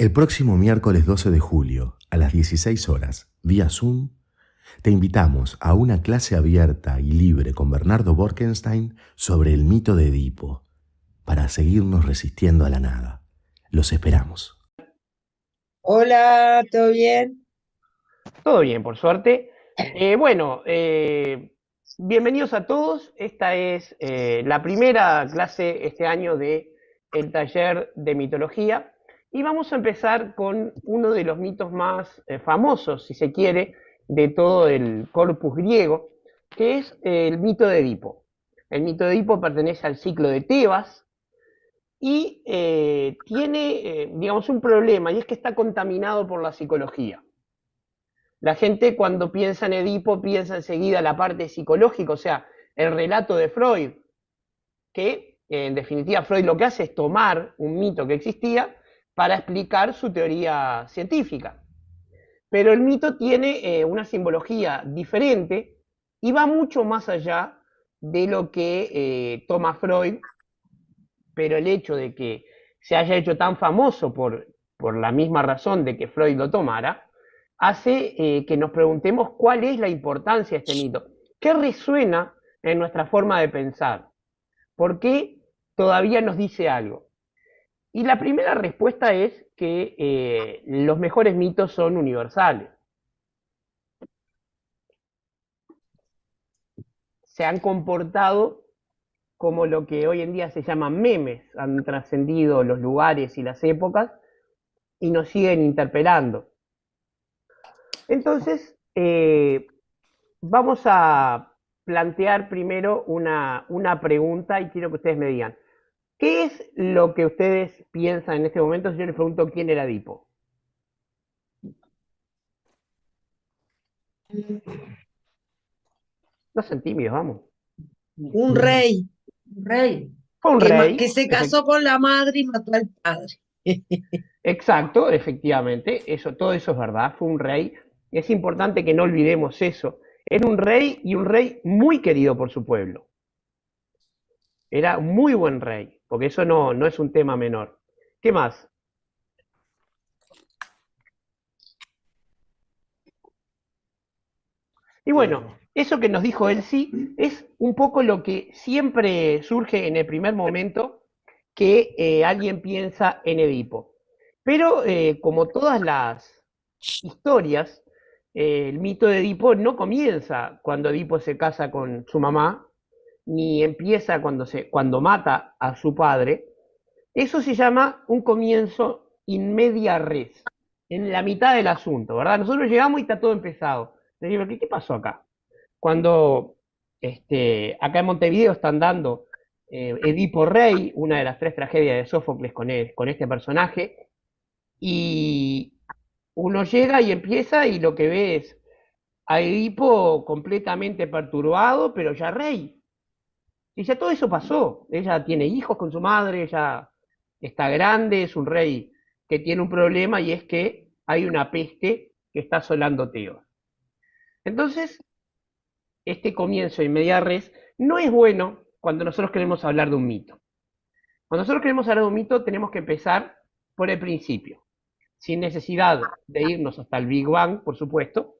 El próximo miércoles 12 de julio, a las 16 horas, vía Zoom, te invitamos a una clase abierta y libre con Bernardo Borkenstein sobre el mito de Edipo, para seguirnos resistiendo a la nada. Los esperamos. Hola, ¿todo bien? Todo bien, por suerte. Bienvenidos a todos. Esta es la primera clase este año de el taller de mitología. Y vamos a empezar con uno de los mitos más famosos, si se quiere, de todo el corpus griego, que es el mito de Edipo. El mito de Edipo pertenece al ciclo de Tebas y tiene, digamos, un problema, y es que está contaminado por la psicología. La gente cuando piensa en Edipo piensa enseguida la parte psicológica, o sea, el relato de Freud, que en definitiva Freud lo que hace es tomar un mito que existía para explicar su teoría científica. Pero el mito tiene una simbología diferente y va mucho más allá de lo que toma Freud, pero el hecho de que se haya hecho tan famoso por la misma razón de que Freud lo tomara, hace que nos preguntemos cuál es la importancia de este mito, qué resuena en nuestra forma de pensar, por qué todavía nos dice algo. Y la primera respuesta es que los mejores mitos son universales. Se han comportado como lo que hoy en día se llaman memes, han trascendido los lugares y las épocas y nos siguen interpelando. Entonces, vamos a plantear primero una pregunta y quiero que ustedes me digan, ¿qué es lo que ustedes piensan en este momento si yo les pregunto quién era Edipo? No sean tímidos, vamos. Un rey Un rey. Fue un rey, que se casó con la madre y mató al padre. exacto, efectivamente, todo eso es verdad, fue un rey. Es importante que no olvidemos eso. Era un rey y un rey muy querido por su pueblo. Era muy buen rey, porque eso no es un tema menor. ¿Qué más? Y bueno, eso que nos dijo él sí es un poco lo que siempre surge en el primer momento que alguien piensa en Edipo. Pero como todas las historias, el mito de Edipo no comienza cuando Edipo se casa con su mamá, ni empieza cuando mata a su padre. Eso se llama un comienzo in media res, en la mitad del asunto, ¿verdad? Nosotros llegamos y está todo empezado. Decimos, ¿qué pasó acá? Cuando acá en Montevideo están dando Edipo Rey, una de las tres tragedias de Sófocles con este personaje, y uno llega y empieza y lo que ve es a Edipo completamente perturbado, pero ya rey. Y ya todo eso pasó. Ella tiene hijos con su madre, ella está grande, es un rey que tiene un problema y es que hay una peste que está asolando Tebas. Entonces, este comienzo en media res no es bueno cuando nosotros queremos hablar de un mito. Cuando nosotros queremos hablar de un mito tenemos que empezar por el principio, sin necesidad de irnos hasta el Big Bang, por supuesto.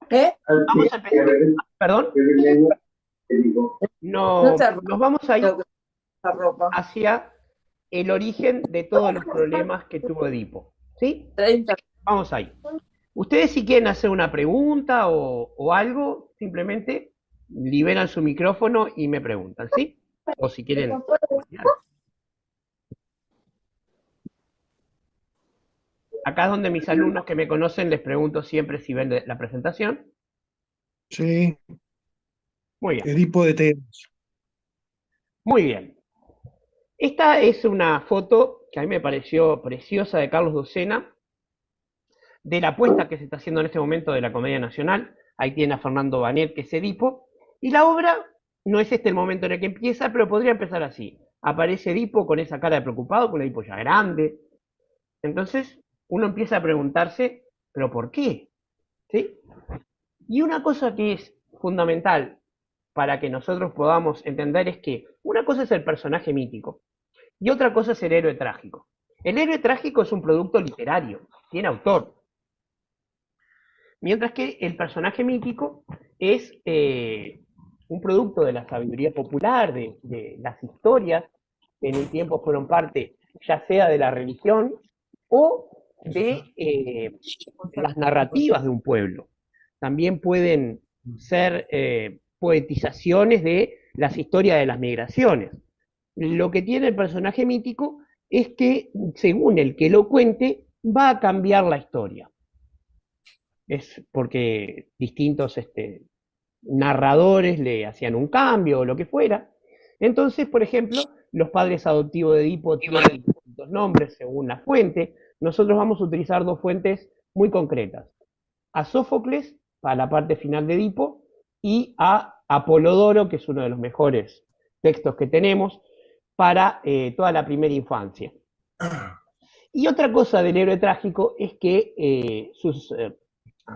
¿Qué? Vamos a empezar, perdón, no, nos vamos a ir hacia el origen de todos los problemas que tuvo Edipo. ¿Sí? 30. Vamos ahí. Ustedes si quieren hacer una pregunta o algo, simplemente liberan su micrófono y me preguntan, ¿sí? O si quieren... Acá es donde mis alumnos que me conocen les pregunto siempre si ven la presentación. Sí, Muy bien, Edipo de Tebas. muy bien. Esta es una foto que a mí me pareció preciosa de Carlos Docena, de la apuesta que se está haciendo en este momento de la Comedia Nacional. Ahí tiene a Fernando Banet, que es Edipo. Y la obra, no es este el momento en el que empieza, pero podría empezar así. Aparece Edipo con esa cara de preocupado, con Edipo ya grande. Entonces, uno empieza a preguntarse, ¿pero por qué? ¿Sí? Y una cosa que es fundamental para que nosotros podamos entender es que una cosa es el personaje mítico y otra cosa es el héroe trágico. El héroe trágico es un producto literario, tiene autor. Mientras que el personaje mítico es un producto de la sabiduría popular, de las historias, que en un tiempo fueron parte ya sea de la religión o de las narrativas de un pueblo. También pueden ser poetizaciones de las historias de las migraciones. Lo que tiene el personaje mítico es que, según el que lo cuente, va a cambiar la historia. Es porque distintos narradores le hacían un cambio o lo que fuera. Entonces, por ejemplo, los padres adoptivos de Edipo tienen distintos nombres según la fuente. Nosotros vamos a utilizar dos fuentes muy concretas. A Sófocles, para la parte final de Edipo, y a Apolodoro, que es uno de los mejores textos que tenemos, para toda la primera infancia. Y otra cosa del héroe trágico es que sus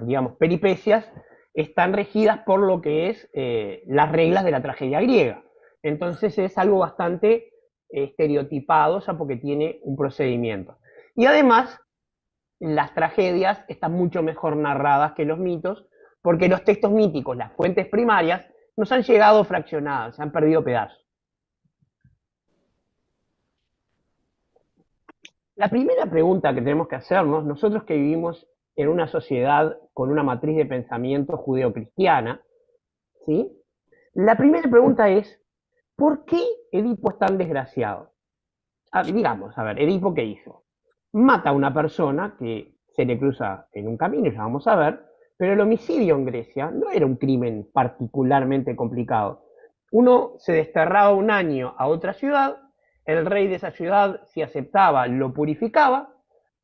digamos, peripecias están regidas por lo que es las reglas de la tragedia griega. Entonces es algo bastante estereotipado, ya porque tiene un procedimiento. Y además, las tragedias están mucho mejor narradas que los mitos, porque los textos míticos, las fuentes primarias, nos han llegado fraccionadas, se han perdido pedazos. La primera pregunta que tenemos que hacernos, nosotros que vivimos en una sociedad con una matriz de pensamiento judeocristiana, ¿sí? La primera pregunta es, ¿por qué Edipo es tan desgraciado? Digamos, a ver, Edipo, ¿qué hizo? Mata a una persona que se le cruza en un camino, ya vamos a ver, pero el homicidio en Grecia no era un crimen particularmente complicado. Uno se desterraba un año a otra ciudad, el rey de esa ciudad, si aceptaba, lo purificaba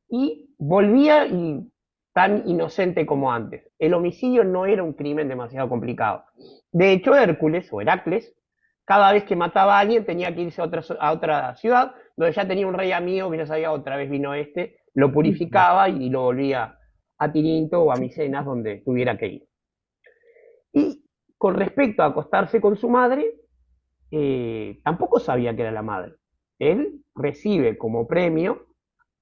y volvía y tan inocente como antes. El homicidio no era un crimen demasiado complicado. De hecho, Hércules o Heracles, cada vez que mataba a alguien tenía que irse a otra ciudad, donde ya tenía un rey amigo que ya sabía otra vez vino lo purificaba y lo volvía a Tirinto o a Micenas, donde tuviera que ir. Y con respecto a acostarse con su madre, tampoco sabía que era la madre. Él recibe como premio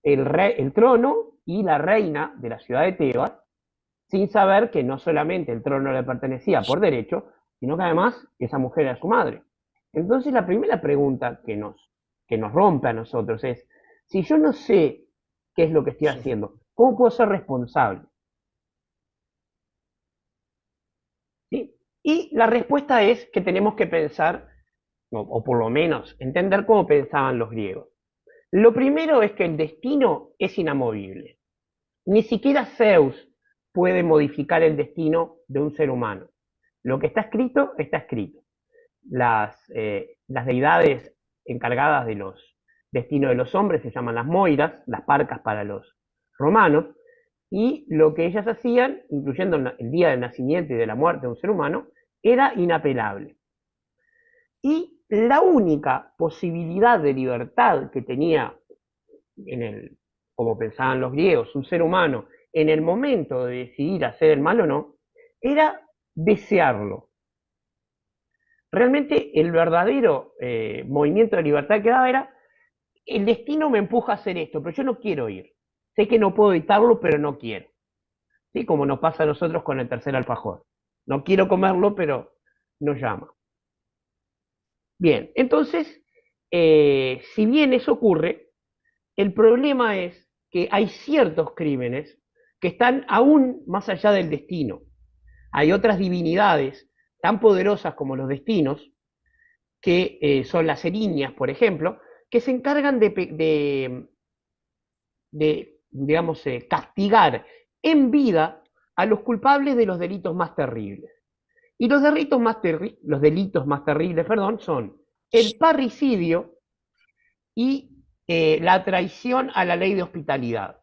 el trono y la reina de la ciudad de Tebas, sin saber que no solamente el trono le pertenecía por derecho, sino que además esa mujer era su madre. Entonces la primera pregunta que nos rompe a nosotros es, si yo no sé qué es lo que estoy haciendo, ¿cómo puedo ser responsable? ¿Sí? Y la respuesta es que tenemos que pensar, o por lo menos entender cómo pensaban los griegos. Lo primero es que el destino es inamovible. Ni siquiera Zeus puede modificar el destino de un ser humano. Lo que está escrito, está escrito. Las deidades encargadas de los destinos de los hombres se llaman las moiras, las parcas para los romanos, y lo que ellas hacían, incluyendo el día del nacimiento y de la muerte de un ser humano, era inapelable. Y la única posibilidad de libertad que tenía, como pensaban los griegos, un ser humano en el momento de decidir hacer el mal o no, era desearlo. Realmente el verdadero movimiento de libertad que daba era, el destino me empuja a hacer esto, pero yo no quiero ir. Sé que no puedo evitarlo, pero no quiero. ¿Sí? Como nos pasa a nosotros con el tercer alfajor. No quiero comerlo, pero nos llama. Bien, entonces, si bien eso ocurre, el problema es que hay ciertos crímenes que están aún más allá del destino. Hay otras divinidades tan poderosas como los destinos, que son las erinias, por ejemplo, que se encargan digamos, castigar en vida a los culpables de los delitos más terribles. Y los delitos más terribles, son el parricidio y la traición a la ley de hospitalidad.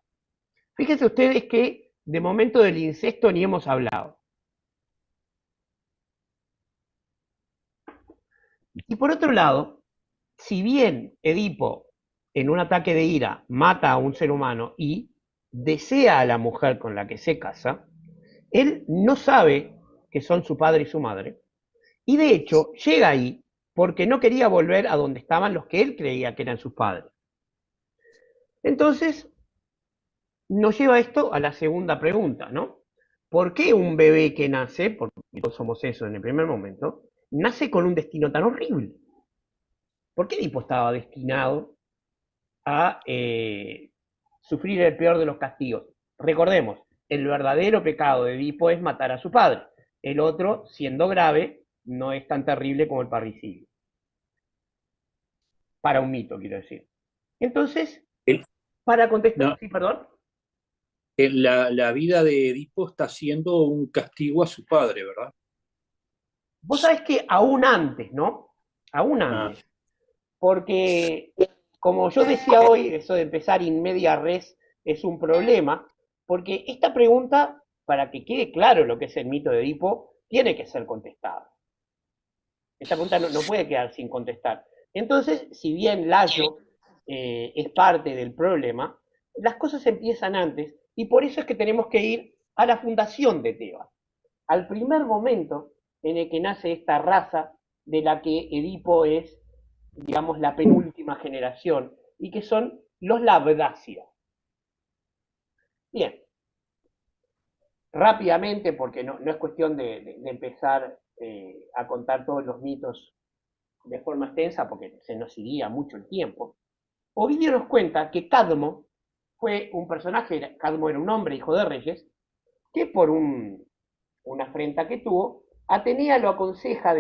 Fíjense ustedes que de momento del incesto ni hemos hablado. Y por otro lado, si bien Edipo, en un ataque de ira, mata a un ser humano y desea a la mujer con la que se casa, él no sabe que son su padre y su madre. Y de hecho, llega ahí porque no quería volver a donde estaban los que él creía que eran sus padres. Entonces, nos lleva esto a la segunda pregunta, ¿no? ¿Por qué un bebé que nace, porque todos somos eso en el primer momento, nace con un destino tan horrible? ¿Por qué Edipo estaba destinado a sufrir el peor de los castigos? Recordemos, el verdadero pecado de Edipo es matar a su padre. El otro, siendo grave, no es tan terrible como el parricidio. Para un mito, quiero decir. Entonces, El- para contestar, no, sí, perdón. la vida de Edipo está siendo un castigo a su padre, ¿verdad? Vos sabés que aún antes, ¿no? Aún Ah, antes. Porque, como yo decía hoy, eso de empezar in media res es un problema, porque esta pregunta, para que quede claro lo que es el mito de Edipo, tiene que ser contestada. Esta pregunta no puede quedar sin contestar. Entonces, si bien Layo es parte del problema, las cosas empiezan antes y por eso es que tenemos que ir a la fundación de Tebas, al primer momento en el que nace esta raza de la que Edipo es, digamos, la penúltima generación y que son los Labdácidas. Bien, rápidamente, porque no es cuestión de empezar a contar todos los mitos de forma extensa, porque se nos iría mucho el tiempo. Ovidio nos cuenta que Cadmo fue un personaje, Cadmo era un hombre, hijo de reyes, que por una afrenta que tuvo, Atenea lo aconseja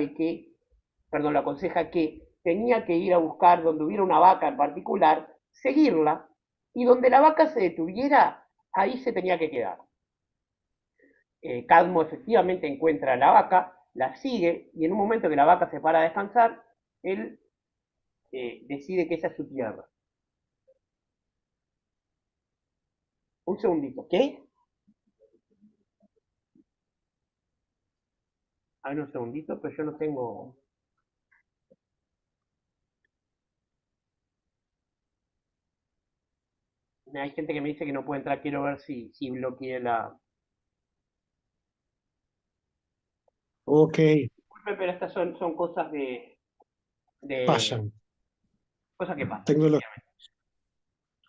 lo aconseja que tenía que ir a buscar donde hubiera una vaca en particular, seguirla, y donde la vaca se detuviera, ahí se tenía que quedar. Cadmo efectivamente encuentra a la vaca, la sigue, y en un momento que la vaca se para a descansar, él decide que esa es su tierra. Un segundito, ¿qué? A ver, un segundito, pero yo no tengo. Hay gente que me dice que no puede entrar, quiero ver si bloqueé la. Ok, Disculpe, pero estas son cosas de pasan. cosas que pasan. Tecnología.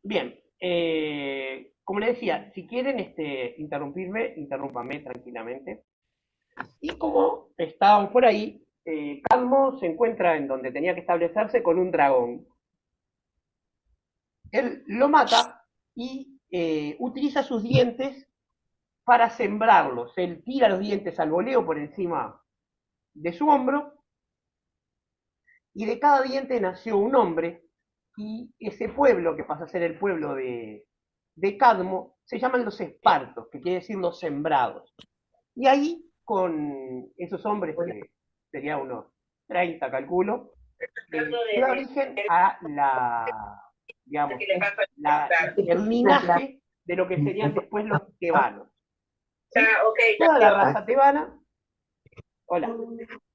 Bien, como le decía, si quieren interrumpirme, interrúmpame tranquilamente. Y como estaban por ahí, Cadmo se encuentra en donde tenía que establecerse con un dragón. Él lo mata y utiliza sus dientes para sembrarlos. Él tira los dientes al voleo por encima de su hombro y de cada diente nació un hombre y ese pueblo, que pasa a ser el pueblo de Cadmo, se llaman los espartos, que quiere decir los sembrados. Y ahí, con esos hombres, que sería unos 30 calculo, da origen a digamos, el linaje de lo que serían después los tebanos. ¿Sí? Toda la raza tebana, hola,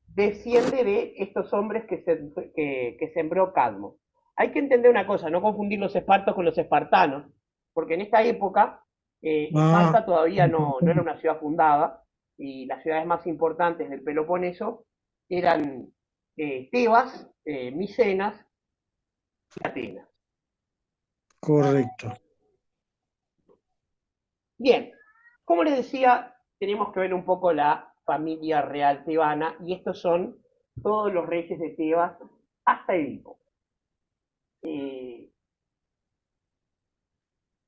desciende de estos hombres que sembró Cadmo. Hay que entender una cosa, no confundir los espartos con los espartanos, porque en esta época Ah, Esparta todavía no era una ciudad fundada y las ciudades más importantes del Peloponeso eran Tebas, Micenas y Atenas. correcto. Bien, como les decía, tenemos que ver un poco la familia real tebana y estos son todos los reyes de Tebas hasta Edipo. Eh,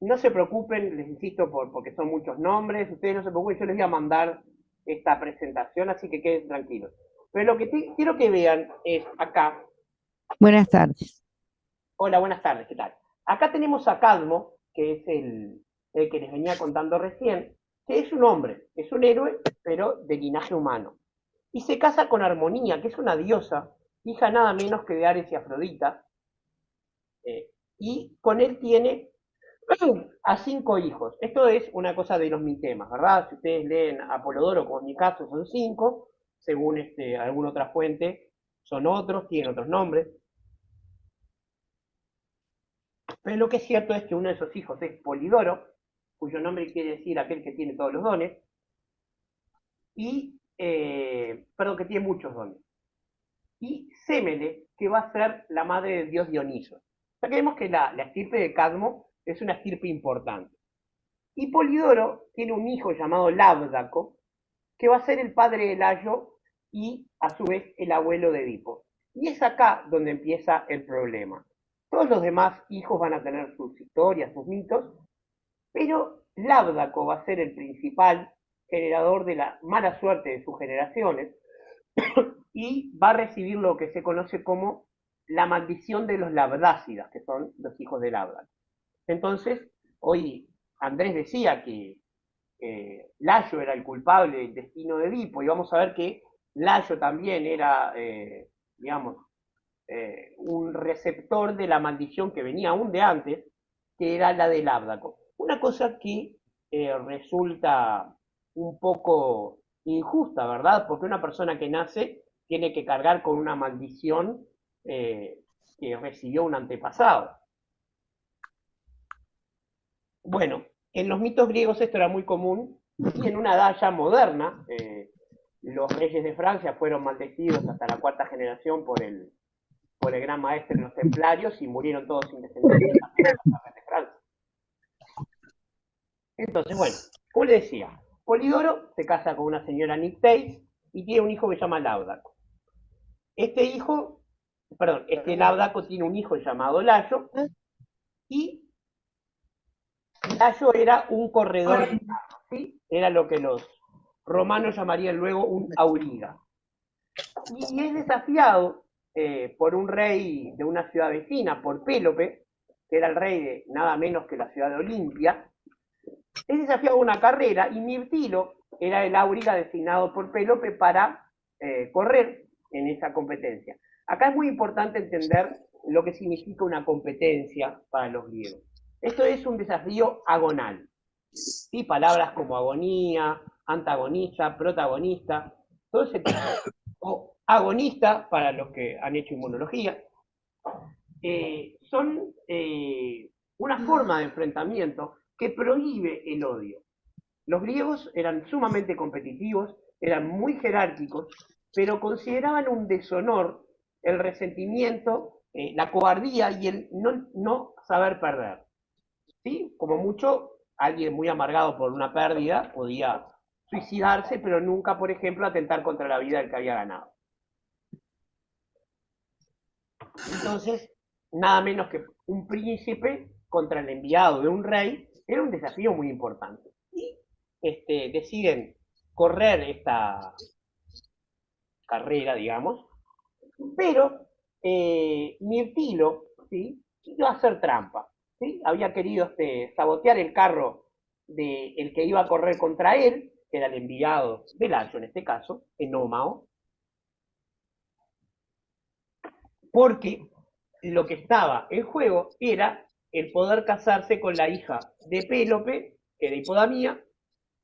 no se preocupen, les insisto, porque son muchos nombres, ustedes no se preocupen, yo les voy a mandar esta presentación, así que queden tranquilos. Pero lo que quiero que vean es acá. Buenas tardes. Hola, buenas tardes, ¿qué tal? Acá tenemos a Cadmo, que es el que les venía contando recién, que es un hombre, es un héroe, pero de linaje humano. Y se casa con Armonía, que es una diosa, hija nada menos que de Ares y Afrodita, y con él tiene a 5 hijos. Esto es una cosa de los mitemas, ¿verdad? Si ustedes leen Apolodoro, como en mi caso son 5, según alguna otra fuente son otros, tienen otros nombres. Pero lo que es cierto es que uno de esos hijos es Polidoro, cuyo nombre quiere decir aquel que tiene todos los dones, y, perdón, que tiene muchos dones. Y Sémele, que va a ser la madre del dios Dioniso. Ya que vemos que la estirpe de Cadmo es una estirpe importante. Y Polidoro tiene un hijo llamado Labdaco, que va a ser el padre de Layo y a su vez el abuelo de Edipo. Y es acá donde empieza el problema. Todos los demás hijos van a tener sus historias, sus mitos, pero Labdaco va a ser el principal generador de la mala suerte de sus generaciones y va a recibir lo que se conoce como la maldición de los labdácidas, que son los hijos de Labdaco. Entonces, hoy Andrés decía que Layo era el culpable del destino de Edipo, y vamos a ver que Layo también era, digamos, un receptor de la maldición que venía aún de antes, que era la del Labdaco. Una cosa que resulta un poco injusta, ¿verdad? Porque una persona que nace tiene que cargar con una maldición que recibió un antepasado. Bueno, en los mitos griegos esto era muy común, y en una edad ya moderna, los reyes de Francia fueron maldecidos hasta la cuarta generación por el gran maestre de los templarios y murieron todos sin descendencia también en los reyes de Francia. Entonces, bueno, como le decía, Polidoro se casa con una señora Nicteis y tiene un hijo que se llama Labdaco. Este Labdaco tiene un hijo llamado Layo, y Layo era un corredor de carros, ¿sí? Era lo que los romanos llamarían luego un auriga. Y es desafiado por un rey de una ciudad vecina, por Pélope, que era el rey de nada menos que la ciudad de Olimpia. Es desafiado a una carrera, y Mirtilo era el auriga designado por Pélope para correr en esa competencia. Acá es muy importante entender lo que significa una competencia para los griegos. Esto es un desafío agonal. ¿Sí? Palabras como agonía, antagonista, protagonista, todo ese tipo. O agonista, para los que han hecho inmunología, son una forma de enfrentamiento que prohíbe el odio. Los griegos eran sumamente competitivos, eran muy jerárquicos, pero consideraban un deshonor el resentimiento, la cobardía y el no saber perder. ¿Sí? Como mucho, alguien muy amargado por una pérdida podía suicidarse, pero nunca, por ejemplo, atentar contra la vida del que había ganado. Entonces, nada menos que un príncipe contra el enviado de un rey era un desafío muy importante. Y deciden correr esta carrera, digamos, pero Mirtilo, ¿sí?, iba a hacer trampa, ¿sí? Había querido sabotear el carro del que iba a correr contra él, que era el enviado de Layo en este caso, Enómao, porque lo que estaba en juego era el poder casarse con la hija de Pélope, que era Hipodamía,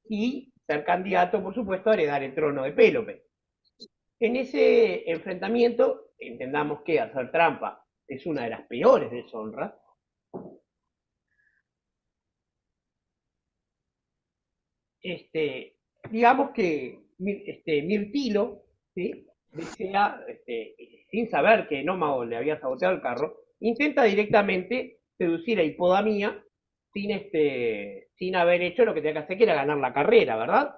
y ser candidato, por supuesto, a heredar el trono de Pélope. En ese enfrentamiento, entendamos que hacer trampa es una de las peores deshonras. Digamos que Mirtilo, ¿sí?, desea, sin saber que Enómago le había saboteado el carro, intenta directamente seducir a Hipodamía sin haber hecho lo que tenía que hacer, que era ganar la carrera, ¿verdad?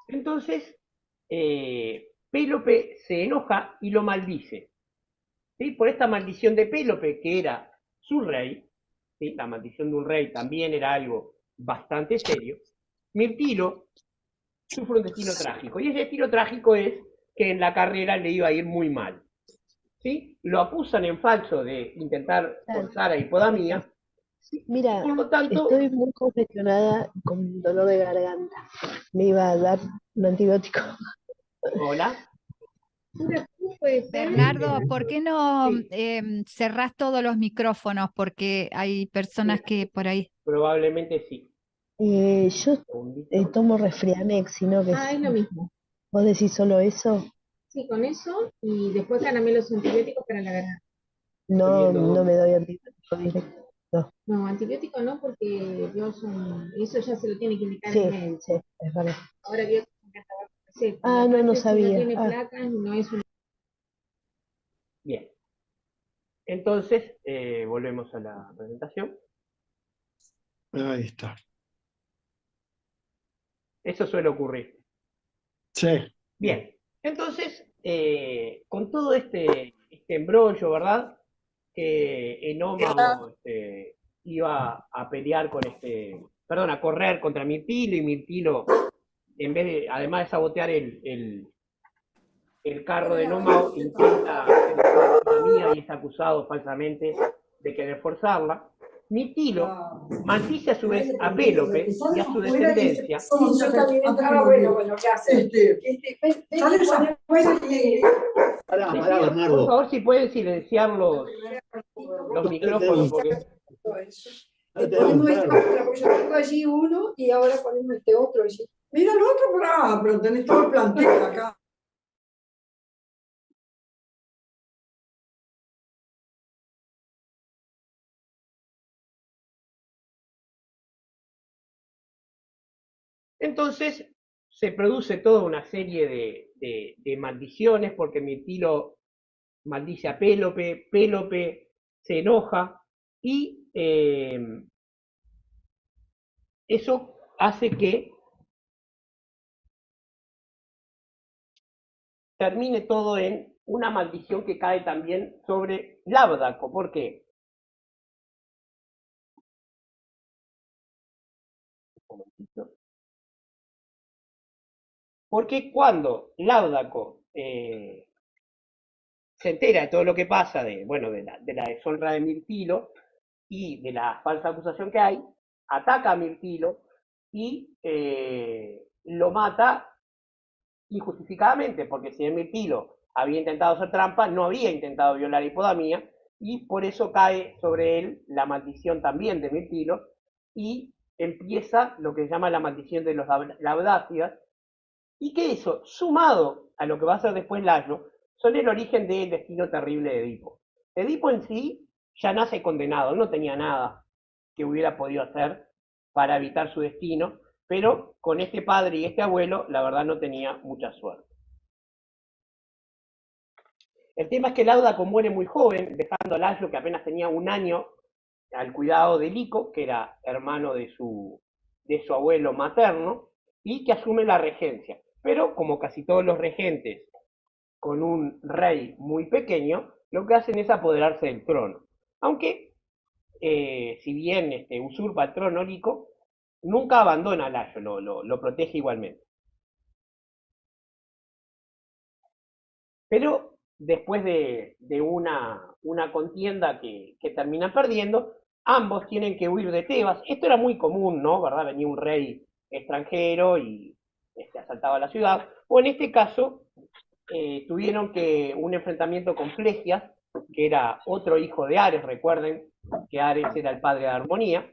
Entonces, Pélope se enoja y lo maldice, ¿sí? Por esta maldición de Pélope, que era su rey, ¿sí? La maldición de un rey también era algo bastante serio. Mirtilo sufre un destino trágico, y ese destino trágico es que en la carrera le iba a ir muy mal, ¿sí? Lo acusan en falso de intentar forzar a Hipodamía. Mira, Por lo tanto, estoy muy congestionada con dolor de garganta. Me iba a dar un antibiótico. hola. Bernardo, ¿por qué no Sí, cerrás todos los micrófonos? Porque hay personas que por ahí. probablemente sí. Yo Segundito. tomo Refrianex, sino que Ah, es lo mismo. vos decís solo eso. Sí, con eso y después caramelos antibióticos para la garganta. No, Estoy viendo no me dónde. doy antibiótico directo. No. No, antibiótico no, porque eso ya se lo tiene que indicar el Sí, médico. sí, es verdad. Ahora que receta. Ah, Y no, no aparte, si no sabía. tiene Ah, placas, no es un... Bien. Entonces, volvemos a la presentación. Ahí está. Eso suele ocurrir. Sí. Bien, entonces, con todo este embrollo, ¿verdad? Que Enómago iba a pelear con a correr contra Mirtilo, y Mirtilo, en vez de, además de sabotear el carro de Enómago, intenta hacer una mía y es acusado falsamente de querer forzarla. Mirtilo maldice a su vez a Pélope y a su descendencia. Pará, Les pará, pido, Bernardo. por favor, si pueden silenciar los micrófonos, porque Ponemos esta otra, porque yo tengo allí uno y ahora ponemos este otro allí. Mira el otro, pero tenés todo el plantel acá. entonces se produce toda una serie de maldiciones, porque Mirtilo maldice a Pélope, Pélope se enoja y eso hace que termine todo en una maldición que cae también sobre Labdaco. ¿Por qué? Porque cuando Labdaco se entera de todo lo que pasa, de la deshonra de Mirtilo y de la falsa acusación que hay, ataca a Mirtilo y lo mata injustificadamente, porque si Mirtilo había intentado hacer trampa, no había intentado violar a Hipodamía, y por eso cae sobre él la maldición también de Mirtilo, y empieza lo que se llama la maldición de los Labdácidas, y que eso, sumado a lo que va a ser después Layo, son el origen del destino terrible de Edipo. Edipo en sí ya nace condenado, no tenía nada que hubiera podido hacer para evitar su destino, pero con este padre y este abuelo, la verdad no tenía mucha suerte. El tema es que Laudaco muere muy joven, dejando a Layo, que apenas tenía un año, al cuidado de Lico, que era hermano de su abuelo materno, y que asume la regencia. Pero como casi todos los regentes con un rey muy pequeño, lo que hacen es apoderarse del trono. Aunque, si bien usurpa el trono Lico, nunca abandona a Layo, lo protege igualmente. Pero después de una contienda que terminan perdiendo, ambos tienen que huir de Tebas. Esto era muy común, ¿no? ¿Verdad? Venía un rey extranjero y asaltaba la ciudad. O en este caso, tuvieron un enfrentamiento con Flegias, que era otro hijo de Ares, recuerden que Ares era el padre de Armonía,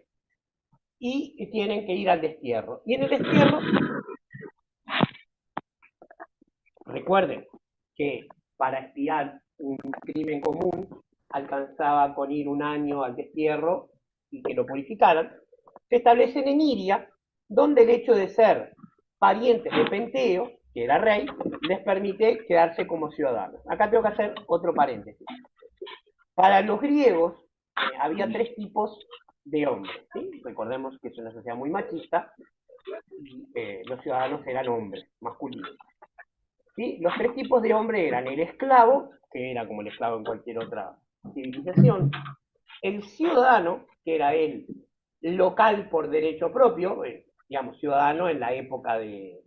y tienen que ir al destierro. Y en el destierro, recuerden que para espiar un crimen común alcanzaba con ir un año al destierro y que lo purificaran. Se establecen en Iria, donde el hecho de ser parientes de Penteo, que era rey, les permite quedarse como ciudadanos. Acá tengo que hacer otro paréntesis. Para los griegos había tres tipos de hombres, ¿sí? Recordemos que es una sociedad muy machista y los ciudadanos eran hombres, masculinos. ¿Sí? Los tres tipos de hombre eran el esclavo, que era como el esclavo en cualquier otra civilización, el ciudadano, que era el local por derecho propio, digamos, ciudadano en la época de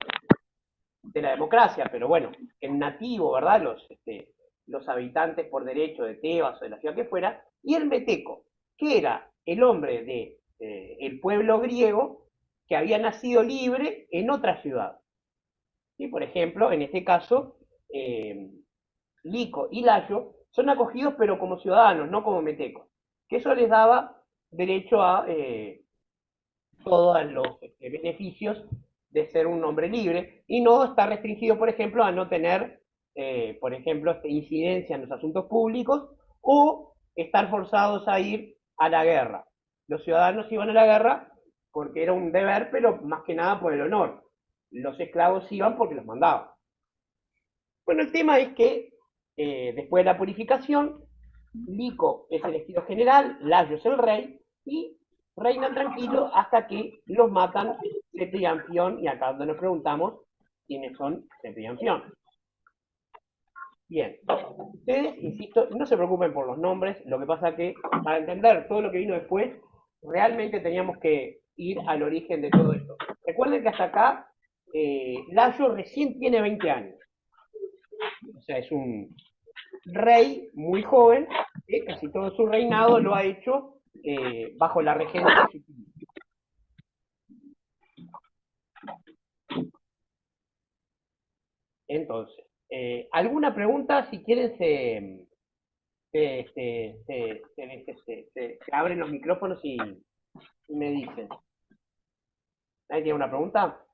la democracia, pero bueno, el nativo, ¿verdad? Los habitantes por derecho de Tebas o de la ciudad que fuera, y el meteco, que era el hombre de el pueblo griego que había nacido libre en otra ciudad. ¿Sí? Por ejemplo, en este caso, Lico y Layo son acogidos pero como ciudadanos, no como metecos, que eso les daba derecho a todos los beneficios de ser un hombre libre y no está restringido, por ejemplo, a no tener, por ejemplo, incidencia en los asuntos públicos o estar forzados a ir a la guerra. Los ciudadanos iban a la guerra porque era un deber, pero más que nada por el honor. Los esclavos iban porque los mandaban. Bueno, el tema es que después de la purificación, Lico es elegido general, Layo es el rey, y reinan tranquilos hasta que los matan Sete y Anfión, y acá donde nos preguntamos quiénes son Sete y Anfión. Bien, ustedes, insisto, no se preocupen por los nombres, lo que pasa que para entender todo lo que vino después, realmente teníamos que ir al origen de todo esto. Recuerden que hasta acá, Layo recién tiene 20 años, o sea, es un rey muy joven, que casi todo su reinado lo ha hecho bajo la regencia de su tío. Entonces, ¿alguna pregunta? Si quieren se abren los micrófonos y me dicen. ¿Alguien tiene una pregunta?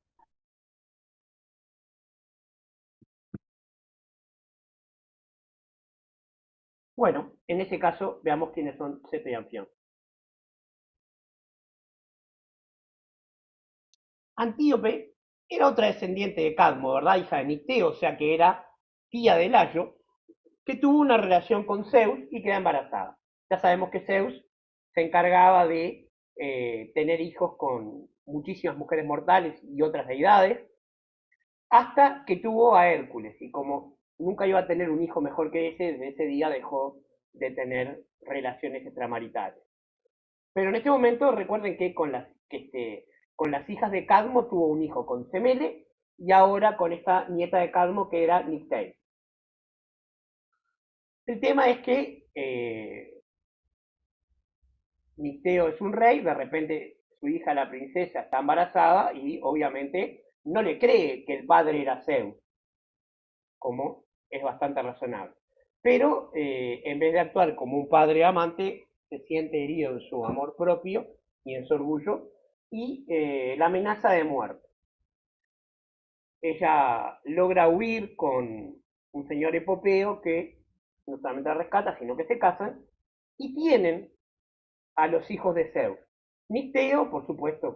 Bueno, en ese caso, veamos quiénes son Sete y Anfión. Antíope era otra descendiente de Cadmo, ¿verdad? Hija de Nicteo, o sea que era tía de Layo, que tuvo una relación con Zeus y queda embarazada. Ya sabemos que Zeus se encargaba de tener hijos con muchísimas mujeres mortales y otras deidades, hasta que tuvo a Hércules, y como nunca iba a tener un hijo mejor que ese, desde ese día dejó de tener relaciones extramaritales. Pero en este momento recuerden que con las hijas de Cadmo tuvo un hijo con Semele, y ahora con esta nieta de Cadmo que era Nicteo. El tema es que Nicteo es un rey, de repente su hija la princesa está embarazada y obviamente no le cree que el padre era Zeus, como es bastante razonable. Pero en vez de actuar como un padre amante, se siente herido en su amor propio y en su orgullo y la amenaza de muerte. Ella logra huir con un señor Epopeo que no solamente la rescata, sino que se casan y tienen a los hijos de Zeus. Nicteo, por supuesto,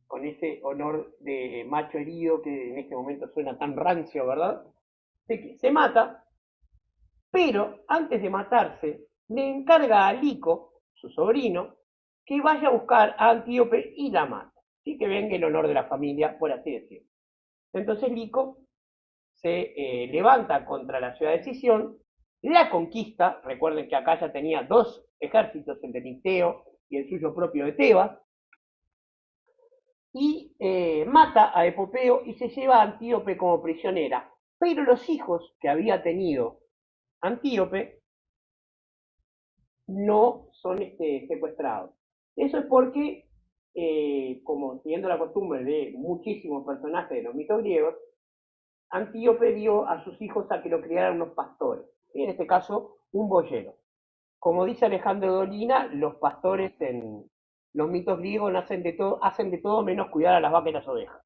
con ese honor de macho herido que en este momento suena tan rancio, ¿verdad? Se mata, pero antes de matarse, le encarga a Lico, su sobrino, que vaya a buscar a Antíope y la mata. Así que venga el honor de la familia, por así decirlo. Entonces Lico se levanta contra la ciudad de Sición, la conquista. Recuerden que acá ya tenía dos ejércitos, el de Nicteo y el suyo propio de Tebas, y mata a Epopeo y se lleva a Antíope como prisionera. Pero los hijos que había tenido Antíope no son secuestrados. Eso es porque, como siguiendo la costumbre de muchísimos personajes de los mitos griegos, Antíope dio a sus hijos a que lo criaran unos pastores, en este caso un boyero. Como dice Alejandro Dolina, los pastores en los mitos griegos hacen de todo menos cuidar a las vacas y las ovejas.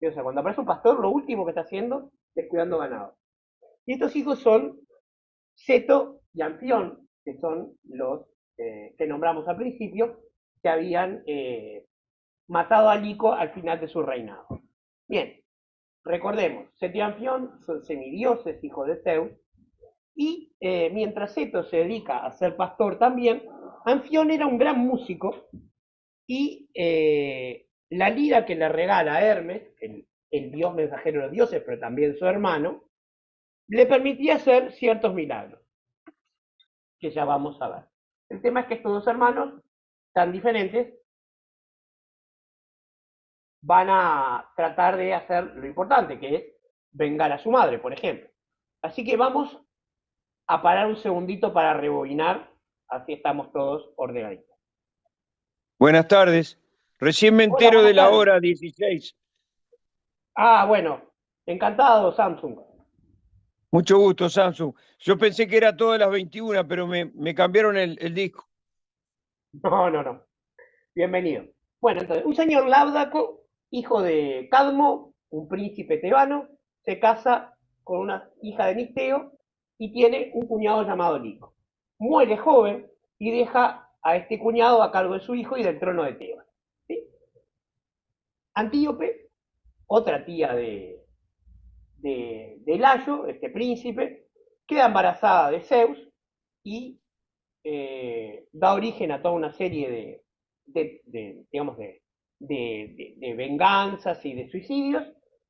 O sea, cuando aparece un pastor, lo último que está haciendo es cuidando ganado. Y estos hijos son Seto y Anfión, que son los que nombramos al principio, que habían matado a Lico al final de su reinado. Bien, recordemos, Seto y Anfión son semidioses, hijos de Zeus, y mientras Seto se dedica a ser pastor también, Anfión era un gran músico, y la lira que le regala a Hermes, el dios mensajero de los dioses, pero también su hermano, le permitía hacer ciertos milagros, que ya vamos a ver. El tema es que estos dos hermanos, tan diferentes, van a tratar de hacer lo importante, que es vengar a su madre, por ejemplo. Así que vamos a parar un segundito para rebobinar, así estamos todos ordenaditos. Buenas tardes. Recién me entero de la hora 16. Ah, bueno. Encantado, Samsung. Mucho gusto, Samsung. Yo pensé que era todas las 21, pero me cambiaron el disco. No. Bienvenido. Bueno, entonces, un señor Láudaco, hijo de Cadmo, un príncipe tebano, se casa con una hija de Nicteo y tiene un cuñado llamado Lico. Muere joven y deja a este cuñado a cargo de su hijo y del trono de Tebas. ¿Sí? Antíope, otra tía de Layo, este príncipe, queda embarazada de Zeus y da origen a toda una serie digamos, de venganzas y de suicidios,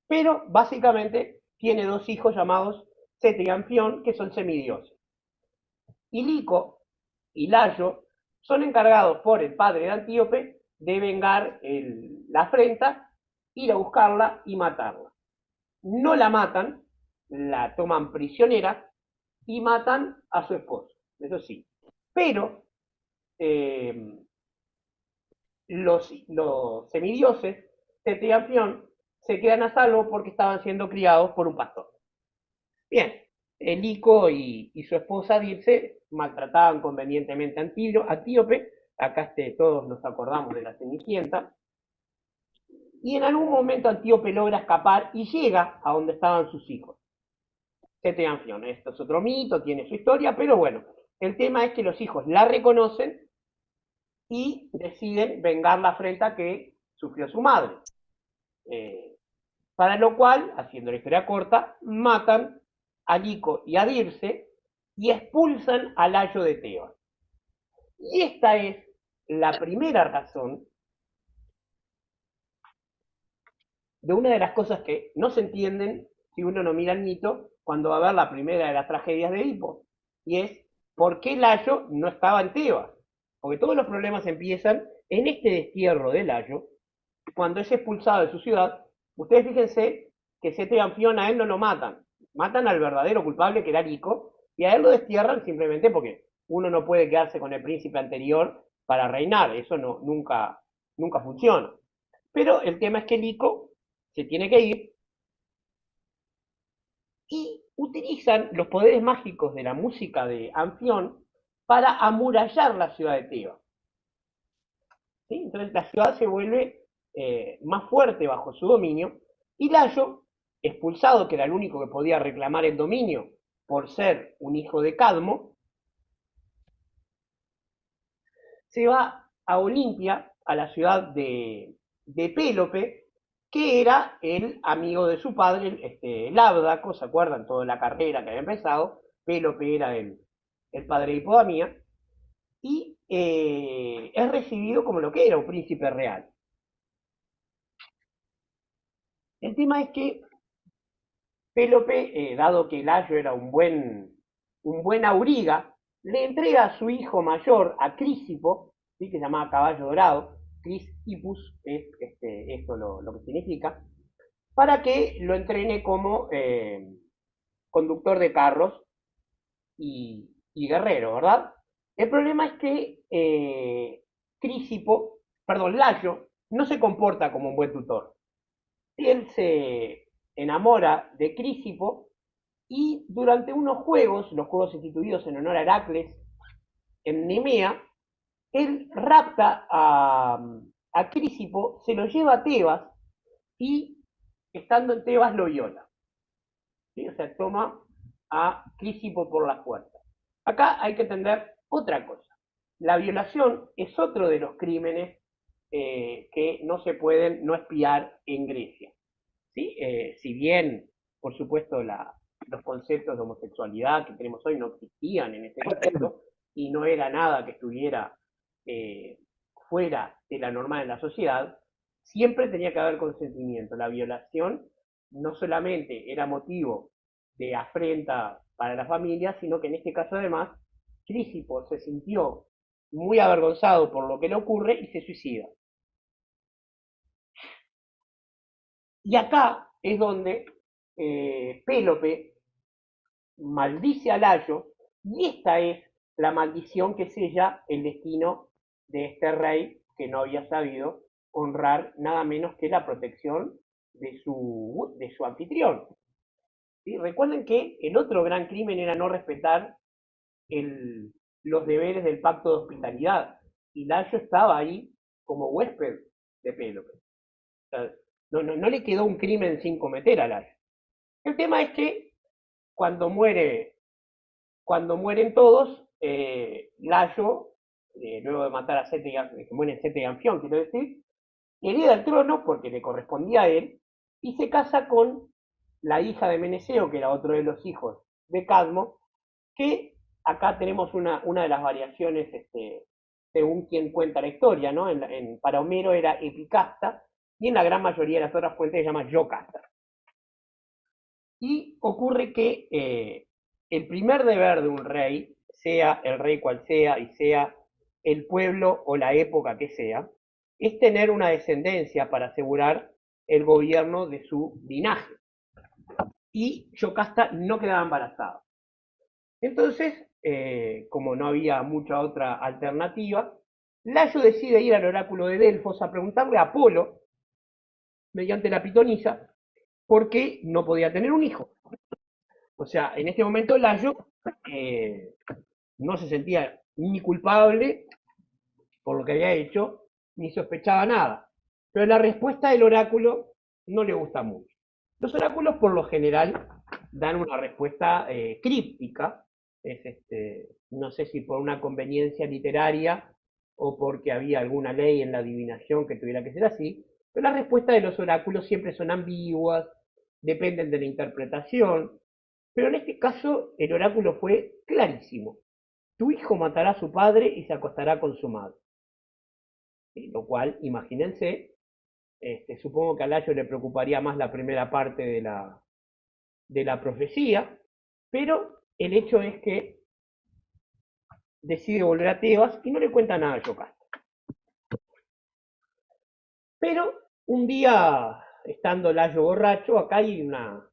pero básicamente tiene dos hijos llamados Sete y Anfión, que son semidioses. Y Lico y Layo son encargados por el padre de Antíope de vengar la afrenta, ir a buscarla y matarla. No la matan, la toman prisionera y matan a su esposo, eso sí. Pero los semidioses, Sete y Anfión, se quedan a salvo porque estaban siendo criados por un pastor. Bien, Lico y su esposa Dirce maltrataban convenientemente a Antíope, acá todos nos acordamos de la Cenicienta, y en algún momento Antíope logra escapar y llega a donde estaban sus hijos. Sete y Anfión, esto es otro mito, tiene su historia, pero bueno, el tema es que los hijos la reconocen y deciden vengar la afrenta que sufrió su madre. Para lo cual, haciendo la historia corta, matan a Lico y a Dirce y expulsan a Layo de Tebas. Y esta es la primera razón de una de las cosas que no se entienden si uno no mira el mito cuando va a ver la primera de las tragedias de Edipo, y es ¿por qué Layo no estaba en Tebas? Porque todos los problemas empiezan en este destierro de Layo, cuando es expulsado de su ciudad. Ustedes fíjense que Sete y Anfión a él no lo matan, matan al verdadero culpable que era Lico, y a él lo destierran simplemente porque uno no puede quedarse con el príncipe anterior para reinar, eso nunca funciona. Pero el tema es que Lico se tiene que ir y utilizan los poderes mágicos de la música de Anfión para amurallar la ciudad de Tebas. ¿Sí? Entonces la ciudad se vuelve más fuerte bajo su dominio, y Layo, expulsado, que era el único que podía reclamar el dominio por ser un hijo de Cadmo, se va a Olimpia, a la ciudad de Pélope, que era el amigo de su padre, Labdaco, ¿se acuerdan? Toda la carrera que había empezado. Pélope era el padre de Hipodamía, y es recibido como lo que era un príncipe real. El tema es que Pélope, dado que Layo era un buen auriga, le entrega a su hijo mayor, a Crisipo, ¿sí? Que se llamaba Caballo Dorado, Crisipus es esto lo que significa, para que lo entrene como conductor de carros y guerrero, ¿verdad? El problema es que Layo, no se comporta como un buen tutor. Él se enamora de Crisipo y durante unos juegos, los juegos instituidos en honor a Heracles, en Nemea, él rapta a Crisipo, se lo lleva a Tebas y, estando en Tebas, lo viola. ¿Sí? O sea, toma a Crisipo por la fuerza. Acá hay que entender otra cosa. La violación es otro de los crímenes que no se pueden no espiar en Grecia. ¿Sí? Si bien, por supuesto, los conceptos de homosexualidad que tenemos hoy no existían en ese contexto y no era nada que estuviera fuera de la norma de la sociedad, siempre tenía que haber consentimiento. La violación no solamente era motivo de afrenta para la familia, sino que en este caso además Crisipo se sintió muy avergonzado por lo que le ocurre y se suicida. Y acá es donde Pélope maldice a Layo, y esta es la maldición que sella el destino de este rey que no había sabido honrar nada menos que la protección de su anfitrión. ¿Sí? Recuerden que el otro gran crimen era no respetar los deberes del pacto de hospitalidad, y Layo estaba ahí como huésped de Pélope. O sea, no le quedó un crimen sin cometer a Layo. El tema es que cuando mueren todos, Layo, luego de matar a Sete y Anfión, quiero decir, hereda el trono porque le correspondía a él, y se casa con la hija de Meneceo, que era otro de los hijos de Cadmo, que acá tenemos una de las variaciones según quien cuenta la historia, ¿no? Para Homero era Epicasta, y en la gran mayoría de las otras fuentes se llama Yocasta. Y ocurre que el primer deber de un rey, sea el rey cual sea, y sea el pueblo o la época que sea, es tener una descendencia para asegurar el gobierno de su linaje. Y Yocasta no quedaba embarazada. Entonces, como no había mucha otra alternativa, Layo decide ir al oráculo de Delfos a preguntarle a Apolo, mediante la pitonisa, por qué no podía tener un hijo. O sea, en este momento Layo no se sentía ni culpable por lo que había hecho, ni sospechaba nada. Pero la respuesta del oráculo no le gusta mucho. Los oráculos, por lo general, dan una respuesta críptica. No sé si por una conveniencia literaria o porque había alguna ley en la adivinación que tuviera que ser así, pero las respuestas de los oráculos siempre son ambiguas, dependen de la interpretación, pero en este caso el oráculo fue clarísimo. Tu hijo matará a su padre y se acostará con su madre. Lo cual, imagínense, supongo que a Layo le preocuparía más la primera parte de la profecía, pero el hecho es que decide volver a Tebas y no le cuenta nada a Yocasta. Pero un día, estando Layo borracho, acá hay una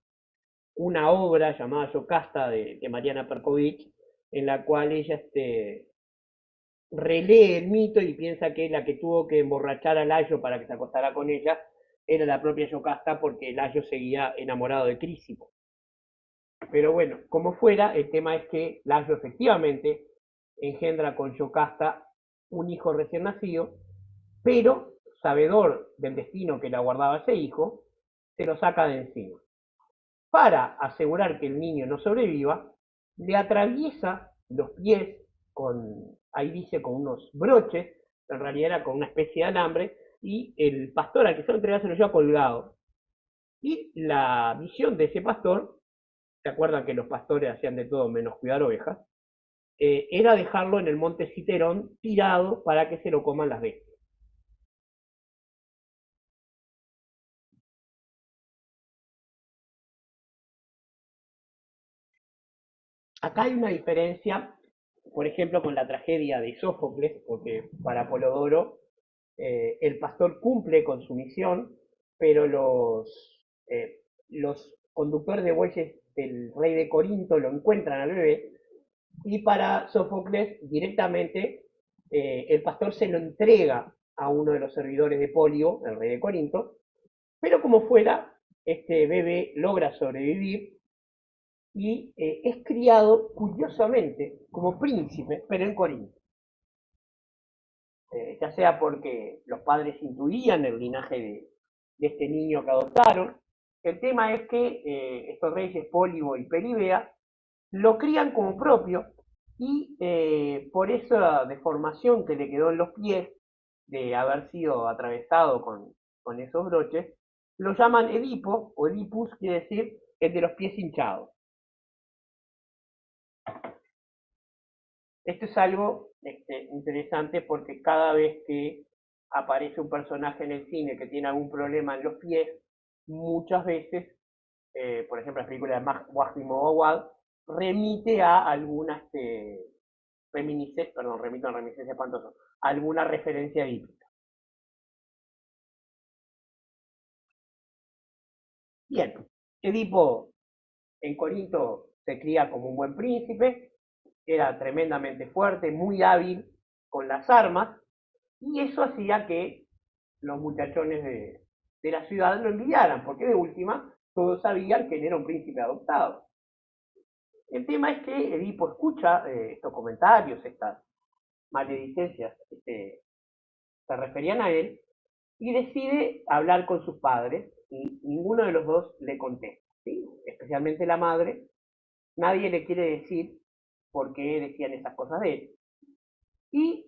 obra llamada Yocasta de Mariana Perkovich, en la cual ella relee el mito y piensa que la que tuvo que emborrachar a Layo para que se acostara con ella era la propia Yocasta, porque Layo seguía enamorado de Crísipo. Pero bueno, como fuera, el tema es que Layo efectivamente engendra con Yocasta un hijo recién nacido, pero, sabedor del destino que le aguardaba ese hijo, se lo saca de encima. Para asegurar que el niño no sobreviva, le atraviesa los pies ahí dice, con unos broches, en realidad era con una especie de alambre, y el pastor al que se lo entrega se lo lleva colgado. Y la visión de ese pastor, ¿se acuerdan que los pastores hacían de todo menos cuidar ovejas? Era dejarlo en el monte Citerón tirado para que se lo coman las bestias. Acá hay una diferencia, por ejemplo, con la tragedia de Sófocles, porque para Apolodoro el pastor cumple con su misión, pero los conductores de bueyes del rey de Corinto lo encuentran al bebé, y para Sófocles directamente el pastor se lo entrega a uno de los servidores de Polio, el rey de Corinto, pero como fuera, este bebé logra sobrevivir y es criado, curiosamente, como príncipe, pero en Corinto. Ya sea porque los padres intuían el linaje de este niño que adoptaron. El tema es que estos reyes, Pólibo y Pelibea, lo crían como propio, y por esa deformación que le quedó en los pies, de haber sido atravesado con esos broches, lo llaman Edipo, o Edipus, quiere decir el de los pies hinchados. Esto es algo interesante, porque cada vez que aparece un personaje en el cine que tiene algún problema en los pies, muchas veces, por ejemplo, la película de Wahimo Awad, remite a alguna reminiscencia espantosa, alguna referencia bíblica. Bien, Edipo en Corinto se cría como un buen príncipe, era tremendamente fuerte, muy hábil con las armas, y eso hacía que los muchachones de la ciudad lo envidiaran, porque de última todos sabían que él era un príncipe adoptado. El tema es que Edipo escucha estos comentarios, estas maledicencias que se referían a él, y decide hablar con sus padres, y ninguno de los dos le contesta, ¿sí? Especialmente la madre. Nadie le quiere decir por qué decían esas cosas de él. Y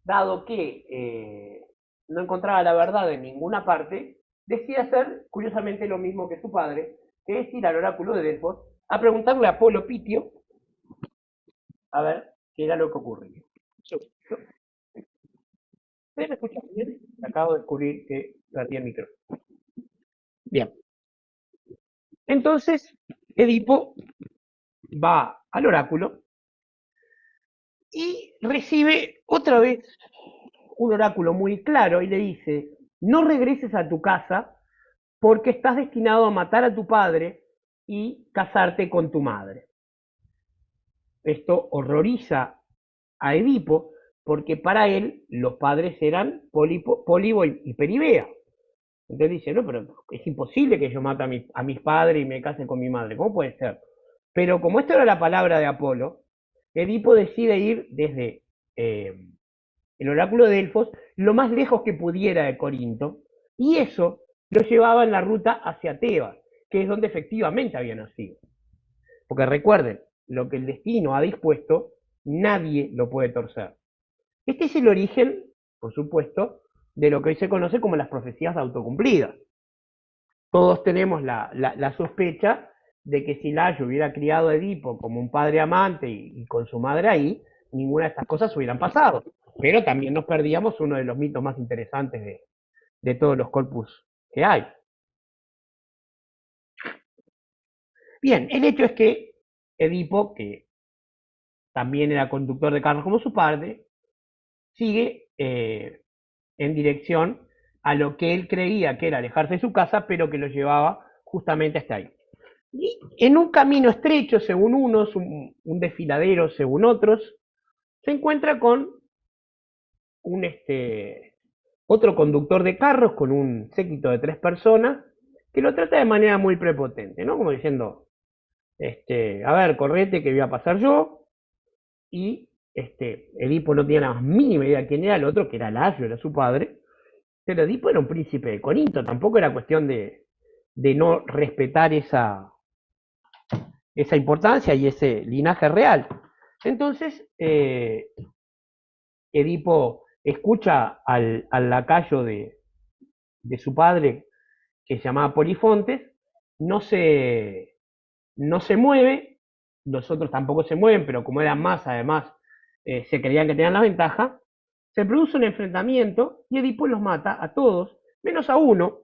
dado que no encontraba la verdad en ninguna parte, decide hacer curiosamente lo mismo que su padre, que es ir al oráculo de Delfos a preguntarle a Apolo Pitio a ver qué era lo que ocurría. ¿Ustedes me escuchan bien? Acabo de descubrir que perdí el micrófono. Bien. Entonces, Edipo va al oráculo y recibe otra vez un oráculo muy claro y le dice, no regreses a tu casa porque estás destinado a matar a tu padre y casarte con tu madre. Esto horroriza a Edipo porque para él los padres eran Pólibo y Peribea. Entonces dice, no, pero es imposible que yo mate a mis padres y me case con mi madre, ¿cómo puede ser? Pero como esto era la palabra de Apolo, Edipo decide ir desde el oráculo de Delfos lo más lejos que pudiera de Corinto, y eso lo llevaba en la ruta hacia Tebas, que es donde efectivamente había nacido. Porque recuerden, lo que el destino ha dispuesto, nadie lo puede torcer. Este es el origen, por supuesto, de lo que hoy se conoce como las profecías autocumplidas. Todos tenemos la sospecha de que si Layo hubiera criado a Edipo como un padre amante y con su madre ahí, ninguna de estas cosas hubieran pasado. Pero también nos perdíamos uno de los mitos más interesantes de todos los corpus que hay. Bien, el hecho es que Edipo, que también era conductor de carros como su padre, sigue en dirección a lo que él creía que era alejarse de su casa, pero que lo llevaba justamente hasta ahí. Y en un camino estrecho, según unos, un desfiladero, según otros, se encuentra con otro conductor de carros, con un séquito de 3 personas, que lo trata de manera muy prepotente, ¿no? Como diciendo, a ver, correte que voy a pasar yo, y Edipo no tenía la más mínima idea de quién era el otro, que era Layo, era su padre, pero Edipo era un príncipe de Corinto, tampoco era cuestión de no respetar esa importancia y ese linaje real. Entonces, Edipo escucha al lacayo de su padre, que se llamaba Polifontes, no se mueve, los otros tampoco se mueven, pero como eran más, además, se creían que tenían la ventaja, se produce un enfrentamiento y Edipo los mata a todos, menos a uno,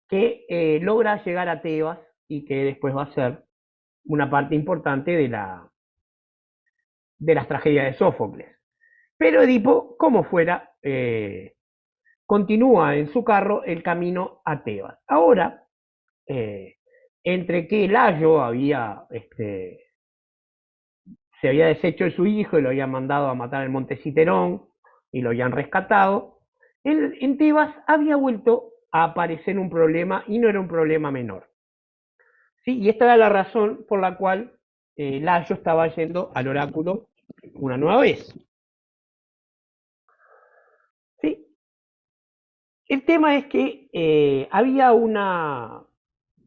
que logra llegar a Tebas y que después va a ser una parte importante de las tragedias de Sófocles. Pero Edipo, como fuera, continúa en su carro el camino a Tebas. Ahora, entre que Layo se había deshecho de su hijo y lo habían mandado a matar al monte Citerón y lo habían rescatado, en Tebas había vuelto a aparecer un problema, y no era un problema menor. ¿Sí? Y esta era la razón por la cual Layo estaba yendo al oráculo una nueva vez. ¿Sí? El tema es que había una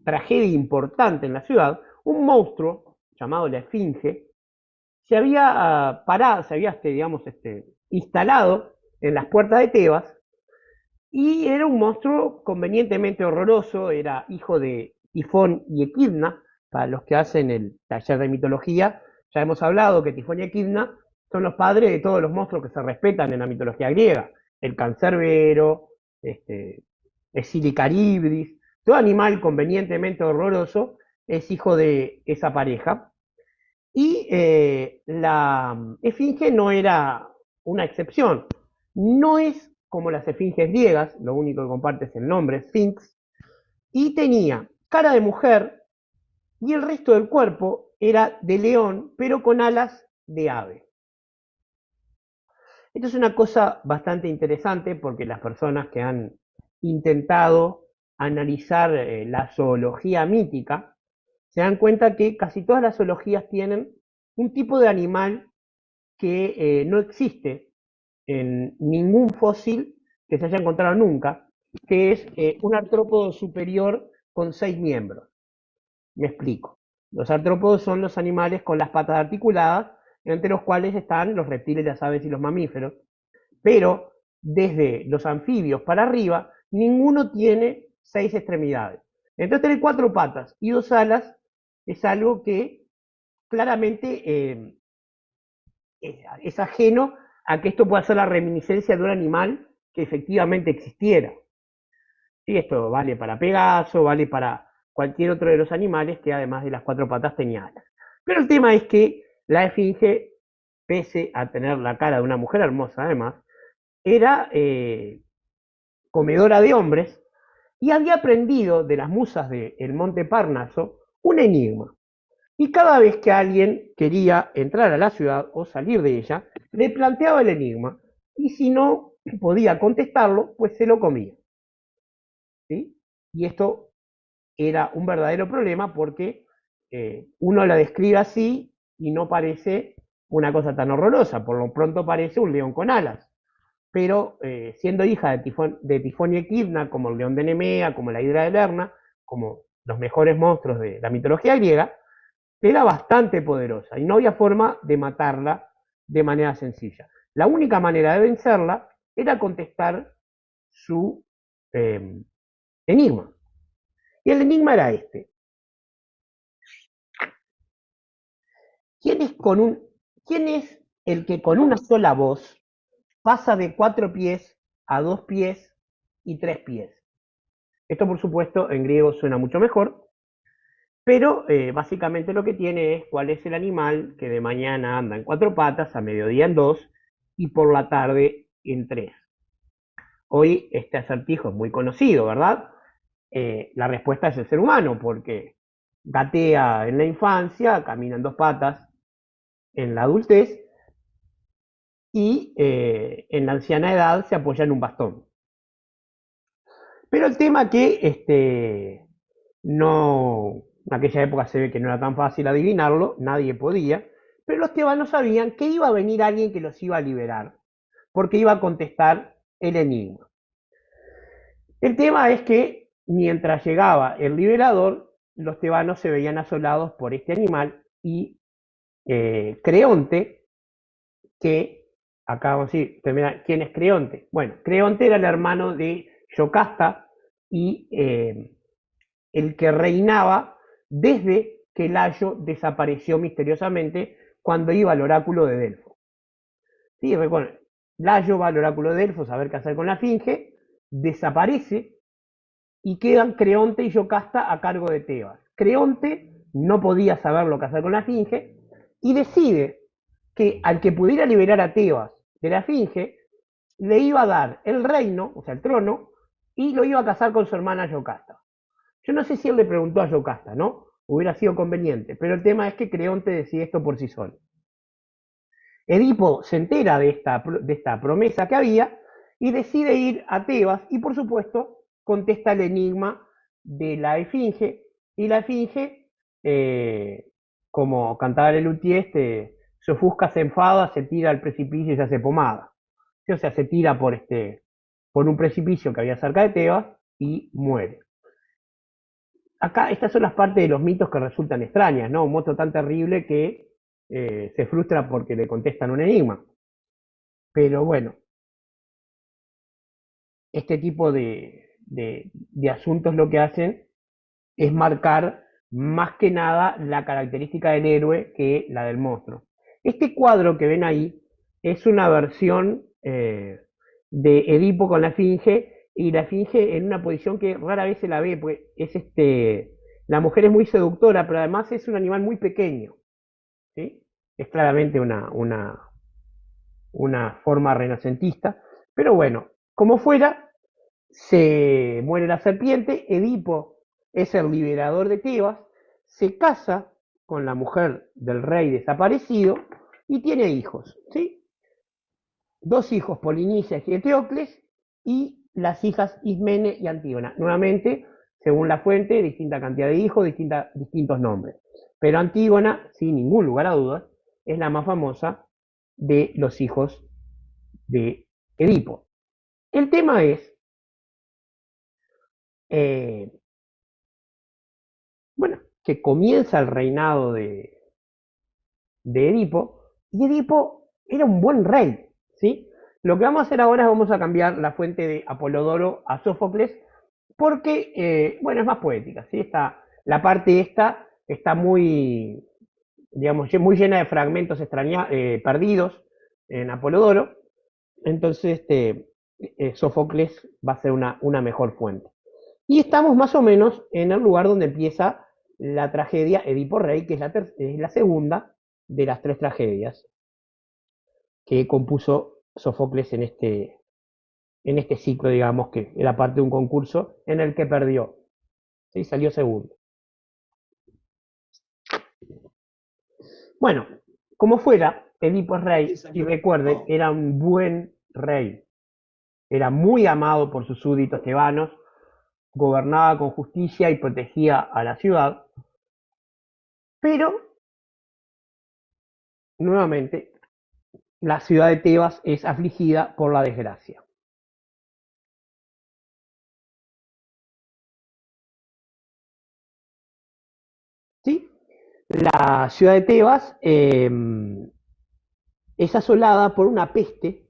tragedia importante en la ciudad. Un monstruo llamado la Esfinge se había instalado en las puertas de Tebas, y era un monstruo convenientemente horroroso. Era hijo de Tifón y Equidna. Para los que hacen el taller de mitología, ya hemos hablado que Tifón y Equidna son los padres de todos los monstruos que se respetan en la mitología griega. El cancerbero, Silicaribdis, todo animal convenientemente horroroso es hijo de esa pareja. Y la esfinge no era una excepción. No es como las esfinges griegas, lo único que comparte es el nombre, Sphinx, y tenía cara de mujer y el resto del cuerpo era de león, pero con alas de ave. Esto es una cosa bastante interesante porque las personas que han intentado analizar la zoología mítica se dan cuenta que casi todas las zoologías tienen un tipo de animal que no existe en ningún fósil que se haya encontrado nunca, que es un artrópodo superior con 6 miembros. Me explico. Los artrópodos son los animales con las patas articuladas, entre los cuales están los reptiles, las aves y los mamíferos, pero desde los anfibios para arriba, ninguno tiene 6 extremidades. Entonces tener 4 patas y 2 alas es algo que claramente es ajeno a que esto pueda ser la reminiscencia de un animal que efectivamente existiera. Y esto vale para Pegaso, vale para cualquier otro de los animales que además de las 4 patas tenía alas. Pero el tema es que la esfinge, pese a tener la cara de una mujer hermosa además, era comedora de hombres y había aprendido de las musas del Monte Parnaso un enigma. Y cada vez que alguien quería entrar a la ciudad o salir de ella, le planteaba el enigma. Y si no podía contestarlo, pues se lo comía. ¿Sí? Y esto era un verdadero problema porque uno la describe así y no parece una cosa tan horrorosa. Por lo pronto parece un león con alas. Pero siendo hija de Tifón y Equidna, como el león de Nemea, como la hidra de Lerna, como los mejores monstruos de la mitología griega, era bastante poderosa y no había forma de matarla de manera sencilla. La única manera de vencerla era contestar su enigma. Y el enigma era este. ¿Quién es el que con una sola voz pasa de 4 pies a 2 pies y 3 pies? Esto, por supuesto, en griego suena mucho mejor, pero básicamente lo que tiene es cuál es el animal que de mañana anda en 4 patas, a mediodía en 2 y por la tarde en 3. Hoy este acertijo es muy conocido, ¿verdad? La respuesta es el ser humano, porque gatea en la infancia, camina en 2 patas en la adultez y en la anciana edad se apoya en un bastón. Pero el tema que no, en aquella época se ve que no era tan fácil adivinarlo, nadie podía, pero los tebanos sabían que iba a venir alguien que los iba a liberar, porque iba a contestar el enigma. El tema es que mientras llegaba el liberador, los tebanos se veían asolados por este animal y Creonte, que acá vamos a decir, ¿quién es Creonte? Bueno, Creonte era el hermano de Yocasta y el que reinaba desde que Layo desapareció misteriosamente cuando iba al oráculo de Delfos. Sí, recuerden, Layo va al oráculo de Delfos a ver qué hacer con la esfinge, desaparece y quedan Creonte y Yocasta a cargo de Tebas. Creonte no podía saber lo que hacer con la esfinge y decide que al que pudiera liberar a Tebas de la esfinge, le iba a dar el reino, o sea, el trono, y lo iba a casar con su hermana Yocasta. Yo no sé si él le preguntó a Yocasta, ¿no? Hubiera sido conveniente, pero el tema es que Creonte decide esto por sí solo. Edipo se entera de esta promesa que había y decide ir a Tebas y, por supuesto, contesta el enigma de la esfinge, y la esfinge, como cantaba el luthier, se ofusca, se enfada, se tira al precipicio y se hace pomada. O sea, se tira por un precipicio que había cerca de Tebas y muere. Acá estas son las partes de los mitos que resultan extrañas, ¿no? Un moto tan terrible que se frustra porque le contestan un enigma. Pero bueno, este tipo de asuntos lo que hacen es marcar más que nada la característica del héroe que la del monstruo. Este cuadro que ven ahí es una versión de Edipo con la esfinge, y la esfinge en una posición que rara vez se la ve, pues es la mujer es muy seductora, pero además es un animal muy pequeño, ¿sí? Es claramente una forma renacentista, pero bueno, como fuera, se muere la serpiente, Edipo es el liberador de Tebas, se casa con la mujer del rey desaparecido y tiene hijos, ¿sí? 2 hijos, Polinicias y Eteocles, y las hijas Ismene y Antígona. Nuevamente, según la fuente, distinta cantidad de hijos, distintos nombres. Pero Antígona, sin ningún lugar a dudas, es la más famosa de los hijos de Edipo. El tema es, bueno, que comienza el reinado de Edipo, y Edipo era un buen rey, ¿sí? Lo que vamos a hacer ahora es vamos a cambiar la fuente de Apolodoro a Sófocles, porque, bueno, es más poética, ¿sí? La parte esta está muy, digamos, muy llena de fragmentos perdidos en Apolodoro, Entonces, Sófocles va a ser una mejor fuente. Y estamos más o menos en el lugar donde empieza la tragedia Edipo Rey, que es la segunda de las tres tragedias que compuso Sófocles en este ciclo, digamos, que era parte de un concurso en el que perdió. ¿Sí? Salió segundo. Bueno, como fuera, Edipo es rey, y recuerden, era un buen rey. Era muy amado por sus súbditos tebanos, gobernaba con justicia y protegía a la ciudad, pero, nuevamente, la ciudad de Tebas es afligida por la desgracia. ¿Sí? La ciudad de Tebas es asolada por una peste,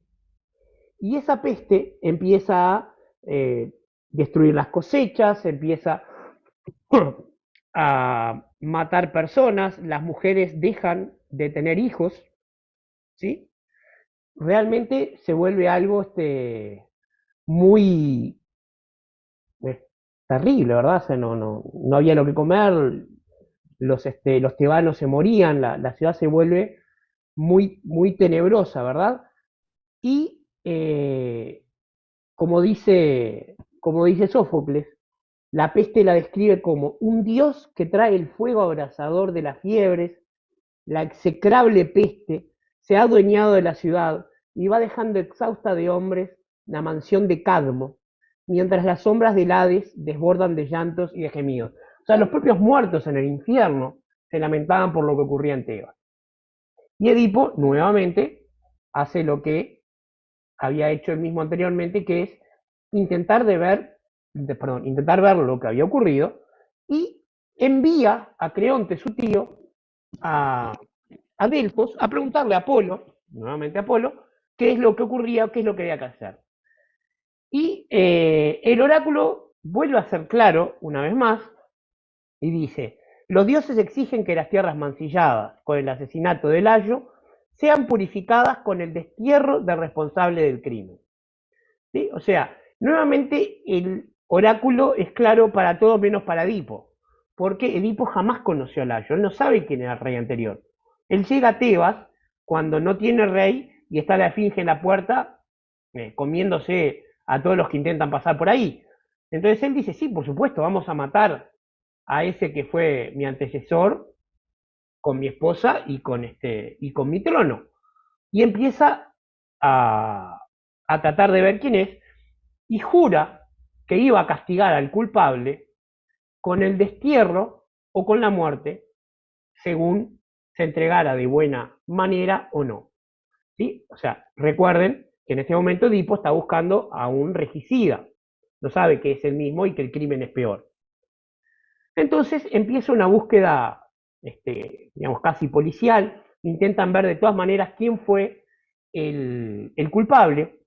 y esa peste empieza a destruir las cosechas, empieza a matar personas, las mujeres dejan de tener hijos, ¿sí? Realmente se vuelve algo muy terrible, ¿verdad? O sea, no había lo que comer, los tebanos se morían, la ciudad se vuelve muy, muy tenebrosa, ¿verdad? Y como dice Sófocles, la peste la describe como un dios que trae el fuego abrasador de las fiebres, la execrable peste se ha adueñado de la ciudad y va dejando exhausta de hombres la mansión de Cadmo, mientras las sombras del Hades desbordan de llantos y de gemidos. O sea, los propios muertos en el infierno se lamentaban por lo que ocurría en Tebas. Y Edipo, nuevamente, hace lo que había hecho él mismo anteriormente, que es intentar ver lo que había ocurrido, y envía a Creonte, su tío, a Delfos a preguntarle a Apolo, nuevamente a Apolo, qué es lo que ocurría, qué es lo que había que hacer. Y el oráculo vuelve a ser claro una vez más y dice: los dioses exigen que las tierras mancilladas con el asesinato de Layo sean purificadas con el destierro del responsable del crimen. ¿Sí? O sea, nuevamente el oráculo es claro para todos menos para Edipo, porque Edipo jamás conoció a Layo, él no sabe quién era el rey anterior. Él llega a Tebas cuando no tiene rey y está la esfinge en la puerta comiéndose a todos los que intentan pasar por ahí. Entonces él dice: sí, por supuesto, vamos a matar a ese que fue mi antecesor con mi esposa y con mi trono. Y empieza a tratar de ver quién es, y jura que iba a castigar al culpable con el destierro o con la muerte, según se entregara de buena manera o no. ¿Sí? O sea, recuerden que en este momento Edipo está buscando a un regicida, no sabe que es el mismo y que el crimen es peor. Entonces empieza una búsqueda, digamos, casi policial, intentan ver de todas maneras quién fue el culpable,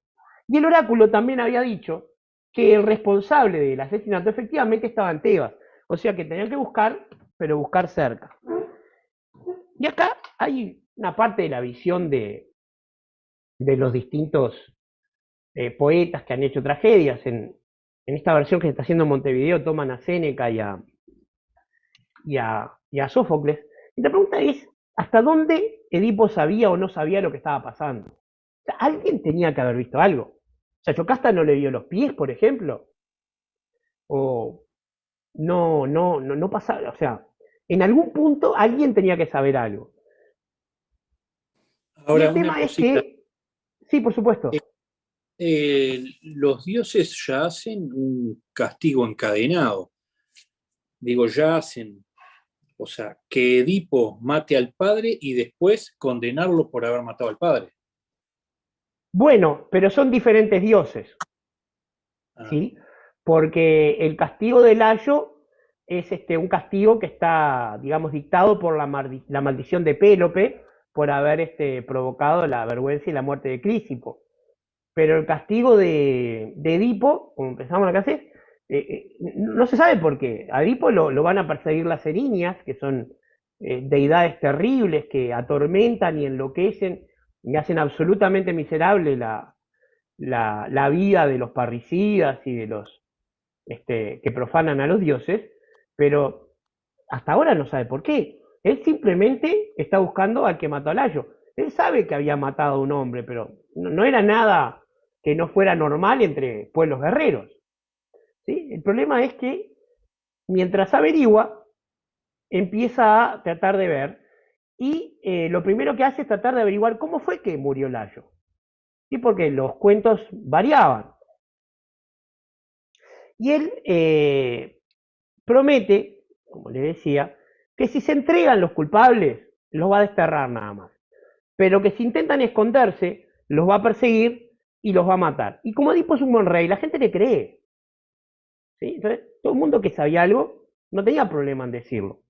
y el oráculo también había dicho que el responsable del asesinato efectivamente estaba en Tebas, o sea que tenían que buscar, pero buscar cerca. Y acá hay una parte de la visión de los distintos poetas que han hecho tragedias. En esta versión que se está haciendo en Montevideo toman a Séneca y a Sófocles. Y la pregunta es: ¿hasta dónde Edipo sabía o no sabía lo que estaba pasando? O sea, alguien tenía que haber visto algo. O sea, Yocasta no le vio los pies, por ejemplo. O no pasaba. O sea, en algún punto alguien tenía que saber algo. Ahora, y el tema es que, sí, por supuesto. Los dioses ya hacen un castigo encadenado. Digo, ya hacen, o sea, que Edipo mate al padre y después condenarlo por haber matado al padre. Bueno, pero son diferentes dioses, ¿sí? Porque el castigo de Layo es un castigo que está, digamos, dictado por la maldición de Pélope por haber provocado la vergüenza y la muerte de Crísipo. Pero el castigo de Edipo, como empezamos la clase, no se sabe por qué. A Edipo lo van a perseguir las erinias, que son deidades terribles que atormentan y enloquecen y hacen absolutamente miserable la vida de los parricidas y de los que profanan a los dioses, pero hasta ahora no sabe por qué. Él simplemente está buscando al que mató a Layo. Él sabe que había matado a un hombre, pero no era nada que no fuera normal entre pueblos guerreros. ¿Sí? El problema es que mientras averigua, empieza a tratar de ver y lo primero que hace es tratar de averiguar cómo fue que murió Layo. ¿Sí? Porque los cuentos variaban. Y él promete, como le decía, que si se entregan los culpables, los va a desterrar nada más. Pero que si intentan esconderse, los va a perseguir y los va a matar. Y como Edipo es un buen rey, la gente le cree. ¿Sí? Entonces, todo el mundo que sabía algo no tenía problema en decirlo.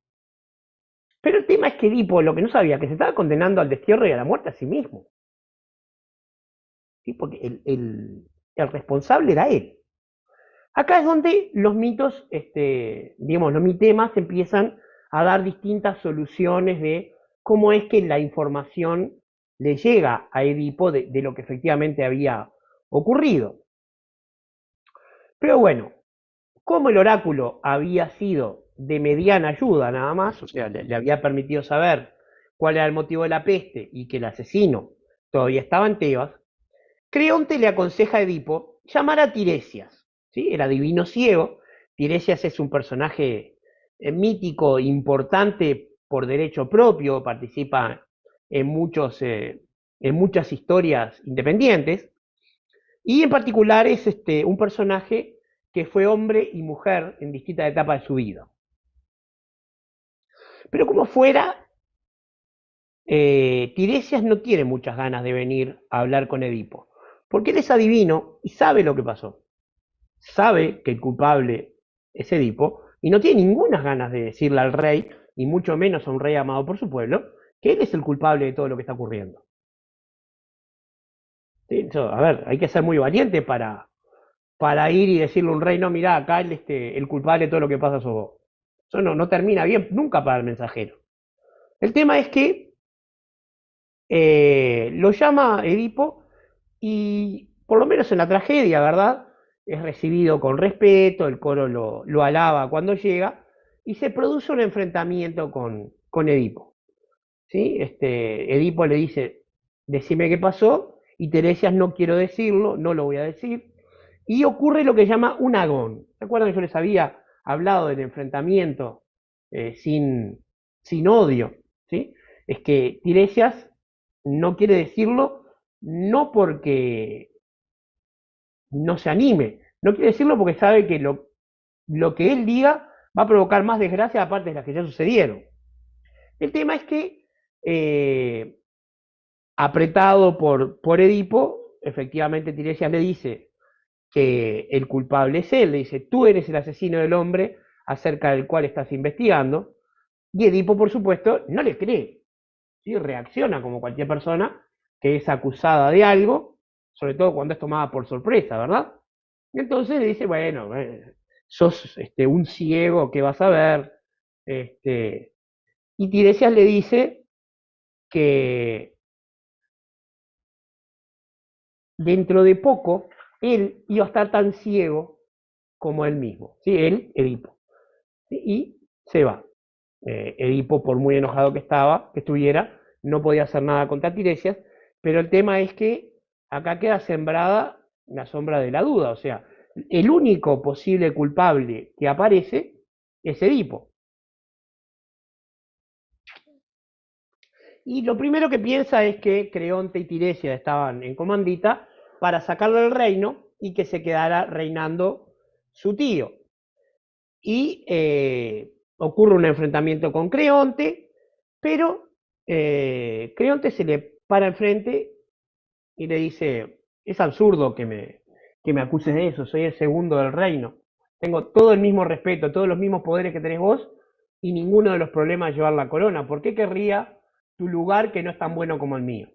Pero el tema es que Edipo lo que no sabía, que se estaba condenando al destierro y a la muerte a sí mismo. ¿Sí? Porque el responsable era él. Acá es donde los mitos, digamos, los mitemas empiezan a dar distintas soluciones de cómo es que la información le llega a Edipo de lo que efectivamente había ocurrido. Pero bueno, como el oráculo había sido de mediana ayuda nada más, o sea, le había permitido saber cuál era el motivo de la peste y que el asesino todavía estaba en Tebas, Creonte le aconseja a Edipo llamar a Tiresias, ¿sí? Era adivino ciego. Tiresias es un personaje mítico, importante por derecho propio, participa en muchas historias independientes, y en particular es un personaje que fue hombre y mujer en distintas etapas de su vida. Pero como fuera, Tiresias no tiene muchas ganas de venir a hablar con Edipo, porque él es adivino y sabe lo que pasó. Sabe que el culpable es Edipo y no tiene ninguna ganas de decirle al rey, y mucho menos a un rey amado por su pueblo, que él es el culpable de todo lo que está ocurriendo. ¿Sí? A ver, hay que ser muy valiente para ir y decirle a un rey, no, mirá, acá el culpable de todo lo que pasa sos vos. Eso no termina bien nunca para el mensajero. El tema es que lo llama Edipo y, por lo menos en la tragedia, ¿verdad?, es recibido con respeto, el coro lo alaba cuando llega, y se produce un enfrentamiento con Edipo. ¿Sí? Edipo le dice, decime qué pasó, y Tiresias, no quiero decirlo, no lo voy a decir, y ocurre lo que se llama un agón. ¿Se acuerdan que yo les había hablado del enfrentamiento sin odio? ¿Sí? Es que Tiresias no quiere decirlo, no porque no se anime, no quiere decirlo porque sabe que lo que él diga va a provocar más desgracia aparte de las que ya sucedieron. El tema es que, apretado por Edipo, efectivamente Tiresias le dice que el culpable es él, le dice, tú eres el asesino del hombre acerca del cual estás investigando, y Edipo, por supuesto, no le cree, ¿sí? Reacciona como cualquier persona que es acusada de algo, sobre todo cuando es tomada por sorpresa, ¿verdad? Y entonces le dice, bueno, sos un ciego, ¿qué vas a ver? Y Tiresias le dice que dentro de poco él iba a estar tan ciego como él mismo, ¿sí? Él, Edipo. ¿Sí? Y se va. Edipo, por muy enojado que estuviera, no podía hacer nada contra Tiresias, pero el tema es que acá queda sembrada la sombra de la duda, o sea, el único posible culpable que aparece es Edipo. Y lo primero que piensa es que Creonte y Tiresias estaban en comandita para sacarlo del reino y que se quedara reinando su tío. Y ocurre un enfrentamiento con Creonte, pero Creonte se le para enfrente y le dice, es absurdo que me acuses de eso, soy el segundo del reino, tengo todo el mismo respeto, todos los mismos poderes que tenés vos y ninguno de los problemas es llevar la corona, ¿por qué querría tu lugar que no es tan bueno como el mío?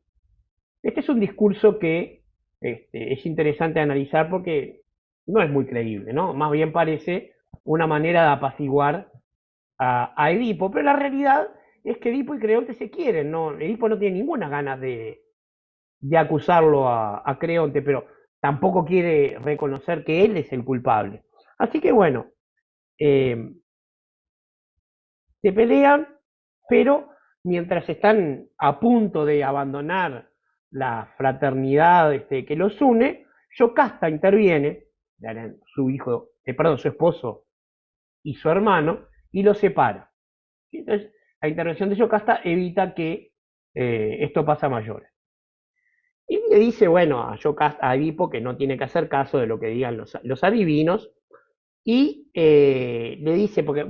Este es un discurso que es interesante analizar porque no es muy creíble, ¿no? Más bien parece una manera de apaciguar a Edipo, pero la realidad es que Edipo y Creonte se quieren, ¿no? Edipo no tiene ninguna ganas de acusarlo a Creonte, pero tampoco quiere reconocer que él es el culpable. Así que bueno, se pelean, pero mientras están a punto de abandonar la fraternidad que los une, Yocasta interviene, su hijo, perdón, su esposo y su hermano, y los separa. Entonces, la intervención de Yocasta evita que esto pase a mayores. Y le dice, bueno, a Edipo que no tiene que hacer caso de lo que digan los adivinos, y le dice, porque,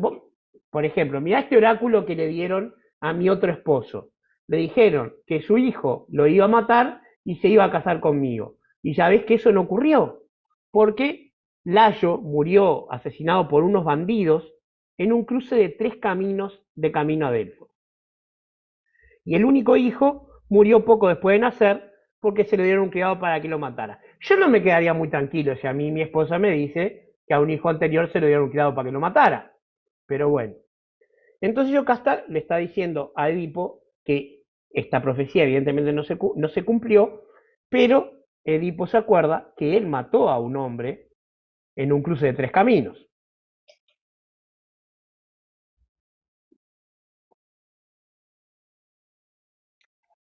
por ejemplo, mirá este oráculo que le dieron a mi otro esposo. Le dijeron que su hijo lo iba a matar y se iba a casar conmigo. Y ya ves que eso no ocurrió, porque Layo murió asesinado por unos bandidos en un cruce de 3 caminos de camino a Delfos. Y el único hijo murió poco después de nacer porque se le dieron un criado para que lo matara. Yo no me quedaría muy tranquilo si a mí mi esposa me dice que a un hijo anterior se le dieron un criado para que lo matara. Pero bueno. Entonces Yocasta le está diciendo a Edipo que esta profecía evidentemente no se cumplió, pero Edipo se acuerda que él mató a un hombre en un cruce de 3 caminos.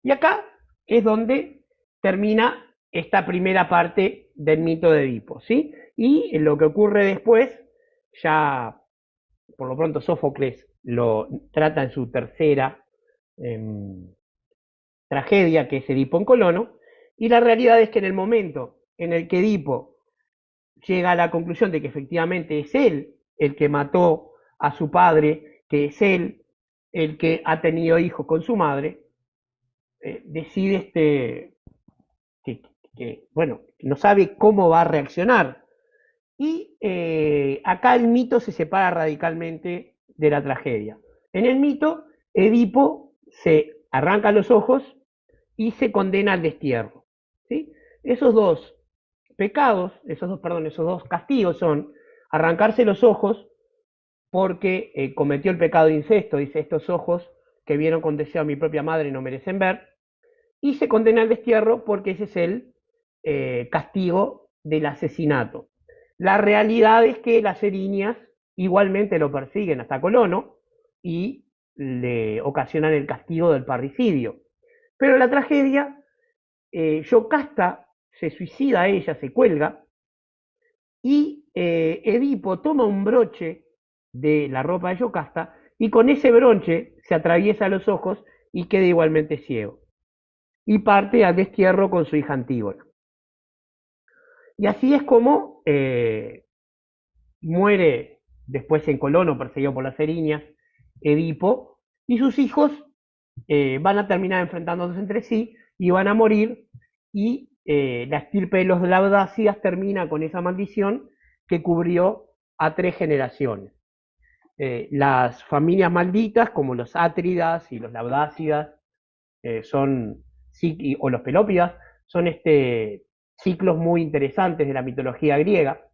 Y acá es donde termina esta primera parte del mito de Edipo, ¿sí? Y lo que ocurre después, ya por lo pronto Sófocles lo trata en su tercera tragedia, que es Edipo en Colono, y la realidad es que en el momento en el que Edipo llega a la conclusión de que efectivamente es él el que mató a su padre, que es él el que ha tenido hijos con su madre, decide bueno, no sabe cómo va a reaccionar. Y acá el mito se separa radicalmente de la tragedia. En el mito, Edipo se arranca los ojos y se condena al destierro, ¿sí? Esos dos pecados, esos dos castigos son arrancarse los ojos porque cometió el pecado de incesto, dice, estos ojos que vieron con deseo a mi propia madre no merecen ver, y se condena al destierro porque ese es el castigo del asesinato. La realidad es que las erinias igualmente lo persiguen hasta Colono y le ocasionan el castigo del parricidio. Pero la tragedia, Yocasta se suicida a ella, se cuelga, y Edipo toma un broche de la ropa de Yocasta y con ese broche se atraviesa los ojos y queda igualmente ciego. Y parte al destierro con su hija Antígona. Y así es como muere después en Colono, perseguido por las erinias, Edipo, y sus hijos van a terminar enfrentándose entre sí y van a morir, y la estirpe de los Labdácidas termina con esa maldición que cubrió a 3 generaciones. Las familias malditas, como los Átridas y los Labdácidas, o los Pelópidas, son ciclos muy interesantes de la mitología griega.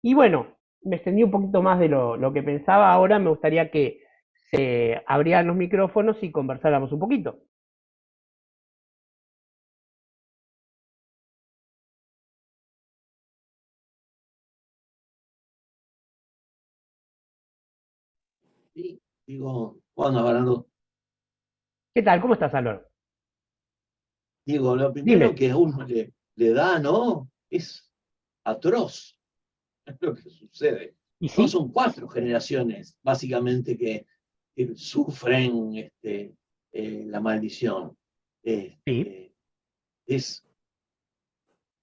Y bueno, me extendí un poquito más de lo que pensaba. Ahora me gustaría que se abrieran los micrófonos y conversáramos un poquito. Sí, digo, Juan Abarano, ¿Qué tal? ¿Cómo estás, Álvaro? digo, lo primero Dime. que a uno le da, ¿no? Es atroz, es lo que sucede. ¿Y No sí? son 4 generaciones, básicamente, que sufren la maldición. Sí.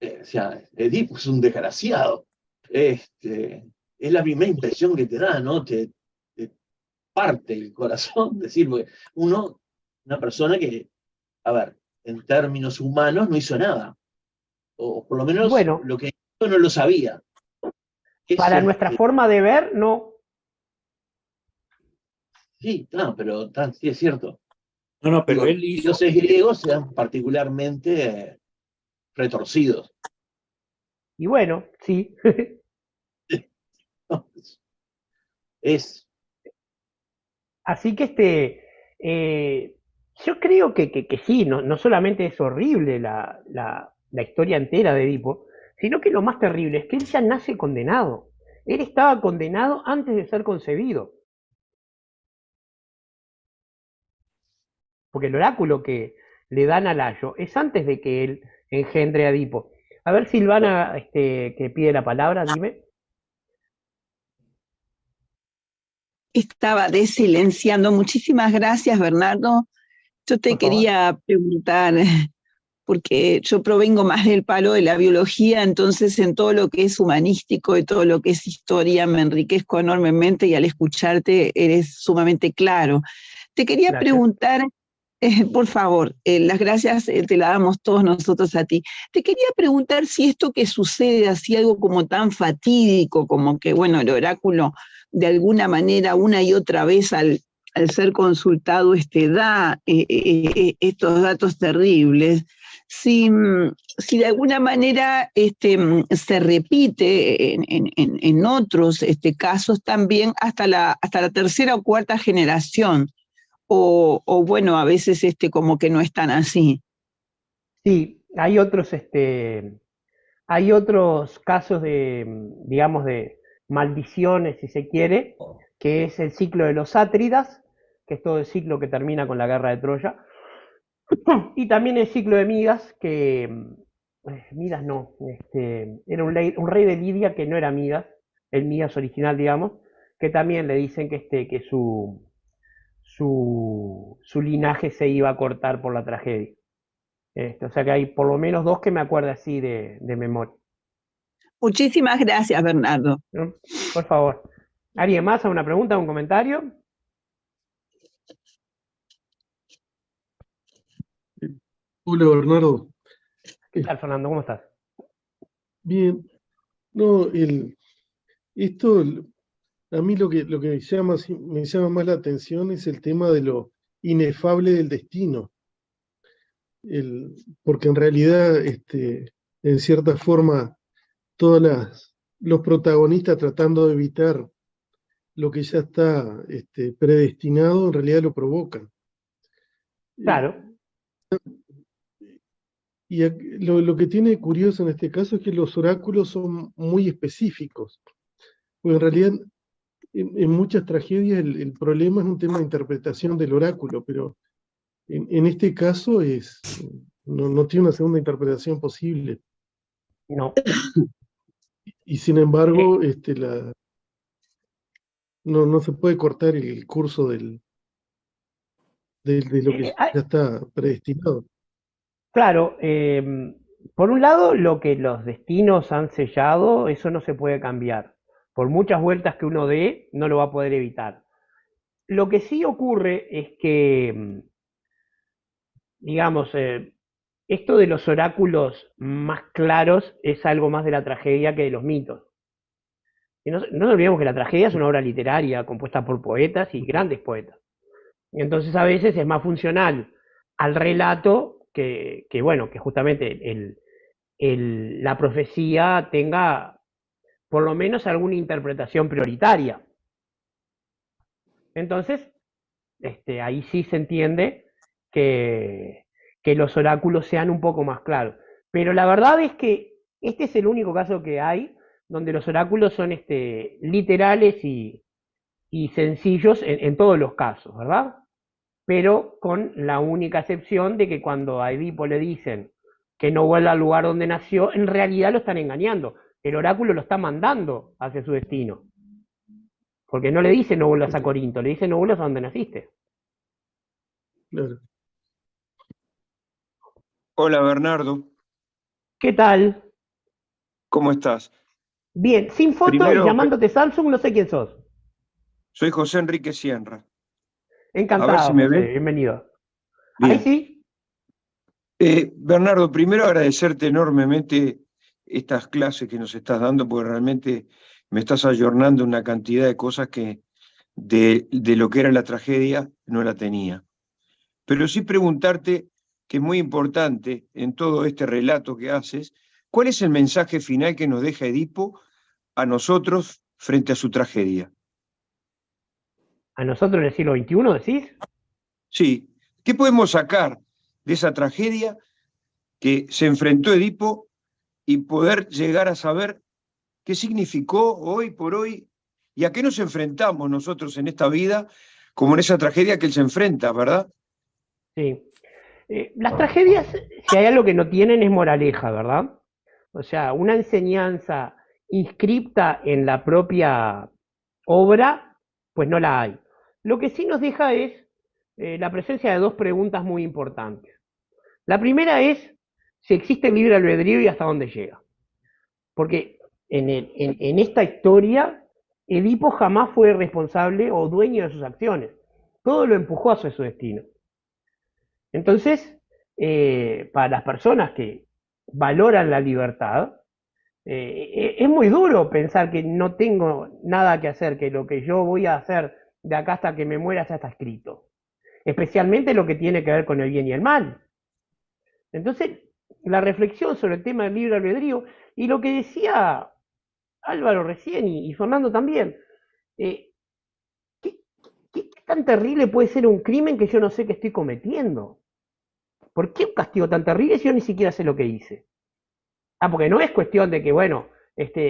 O sea, Edipo es un desgraciado. Es la misma impresión que te da, ¿no? Te parte el corazón, decir, porque una persona que, a ver, en términos humanos no hizo nada, o por lo menos Bueno, lo que hizo no lo sabía. para nuestra forma de ver, no. Sí, claro, pero sí es cierto. No, pero Digo, él los hizo. dioses griegos eran particularmente retorcidos. Y bueno, sí. Es. Así que yo creo que sí, no solamente es horrible la historia entera de Edipo, sino que lo más terrible es que él ya nace condenado. Él estaba condenado antes de ser concebido. Porque el oráculo que le dan a Layo es antes de que él engendre a Edipo. A ver, Silvana, que pide la palabra, dime. Estaba desilenciando. Muchísimas gracias, Bernardo. Yo te quería preguntar, porque yo provengo más del palo de la biología, entonces en todo lo que es humanístico y todo lo que es historia me enriquezco enormemente y al escucharte eres sumamente claro. Te quería preguntar, por favor, las gracias te las damos todos nosotros a ti. Te quería preguntar si esto que sucede, así algo como tan fatídico, como que, bueno, el oráculo de alguna manera una y otra vez al ser consultado da estos datos terribles, si de alguna manera se repite en otros casos también hasta la tercera o cuarta generación, o bueno, a veces como que no es tan así. Sí, hay otros casos de, digamos, de maldiciones, si se quiere, que es el ciclo de los Átridas, que es todo el ciclo que termina con la guerra de Troya, y también el ciclo de Midas, que Midas no, era un rey de Lidia que no era Midas, el Midas original, digamos, que también le dicen que su linaje se iba a cortar por la tragedia. O sea que hay por lo menos dos que me acuerdo así de memoria. Muchísimas gracias, Bernardo. Por favor. ¿Alguien más? ¿Alguna pregunta? ¿Un comentario? Hola, Bernardo. ¿Qué tal, Fernando? ¿Cómo estás? Bien. No, esto, a mí lo que me llama más la atención es el tema de lo inefable del destino. Porque en realidad, en cierta forma, los protagonistas tratando de evitar lo que ya está predestinado, en realidad lo provocan. Claro. Y lo que tiene curioso en este caso es que los oráculos son muy específicos. Porque en realidad, en muchas tragedias el problema es un tema de interpretación del oráculo, pero en este caso no tiene una segunda interpretación posible. No. Y sin embargo, no se puede cortar el curso de lo que ya está predestinado. Claro, por un lado, lo que los destinos han sellado, eso no se puede cambiar. Por muchas vueltas que uno dé, no lo va a poder evitar. Lo que sí ocurre es que, digamos, esto de los oráculos más claros es algo más de la tragedia que de los mitos. Y no nos olvidemos que la tragedia es una obra literaria compuesta por poetas y grandes poetas. Y entonces a veces es más funcional al relato que bueno, que justamente la profecía tenga por lo menos alguna interpretación prioritaria. Entonces, ahí sí se entiende que los oráculos sean un poco más claros. Pero la verdad es que este es el único caso que hay donde los oráculos son literales y sencillos en todos los casos, ¿verdad? Pero con la única excepción de que cuando a Edipo le dicen que no vuelva al lugar donde nació, en realidad lo están engañando. El oráculo lo está mandando hacia su destino. Porque no le dice no vuelvas a Corinto, le dice no vuelvas a donde naciste. Claro. Hola, Bernardo. ¿Qué tal? ¿Cómo estás? Bien, sin foto Primero, y llamándote Samsung, no sé quién sos. Soy José Enrique Sierra. Encantado, A ver si me José, ves. bienvenido. Bien. Ahí sí. Bernardo, primero agradecerte enormemente estas clases que nos estás dando, porque realmente me estás ayornando una cantidad de cosas que de lo que era la tragedia no la tenía. Pero sí preguntarte, que es muy importante en todo este relato que haces, ¿cuál es el mensaje final que nos deja Edipo a nosotros frente a su tragedia? ¿A nosotros en el siglo XXI decís? Sí. ¿Qué podemos sacar de esa tragedia que se enfrentó Edipo y poder llegar a saber qué significó hoy por hoy y a qué nos enfrentamos nosotros en esta vida, como en esa tragedia que él se enfrenta, ¿verdad? Sí. Las tragedias, si hay algo que no tienen, es moraleja, ¿verdad? O sea, una enseñanza inscripta en la propia obra, pues no la hay. Lo que sí nos deja es la presencia de dos preguntas muy importantes. La primera es si existe el libre albedrío y hasta dónde llega. Porque en esta historia, Edipo jamás fue responsable o dueño de sus acciones. Todo lo empujó hacia su destino. Entonces, para las personas que valoran la libertad, es muy duro pensar que no tengo nada que hacer, que lo que yo voy a hacer de acá hasta que me muera ya está escrito. Especialmente lo que tiene que ver con el bien y el mal. Entonces, la reflexión sobre el tema del libre albedrío y lo que decía Álvaro recién y Fernando también, ¿qué tan terrible puede ser un crimen que yo no sé que estoy cometiendo? ¿Por qué un castigo tan terrible si yo ni siquiera sé lo que hice? Porque no es cuestión de que, bueno,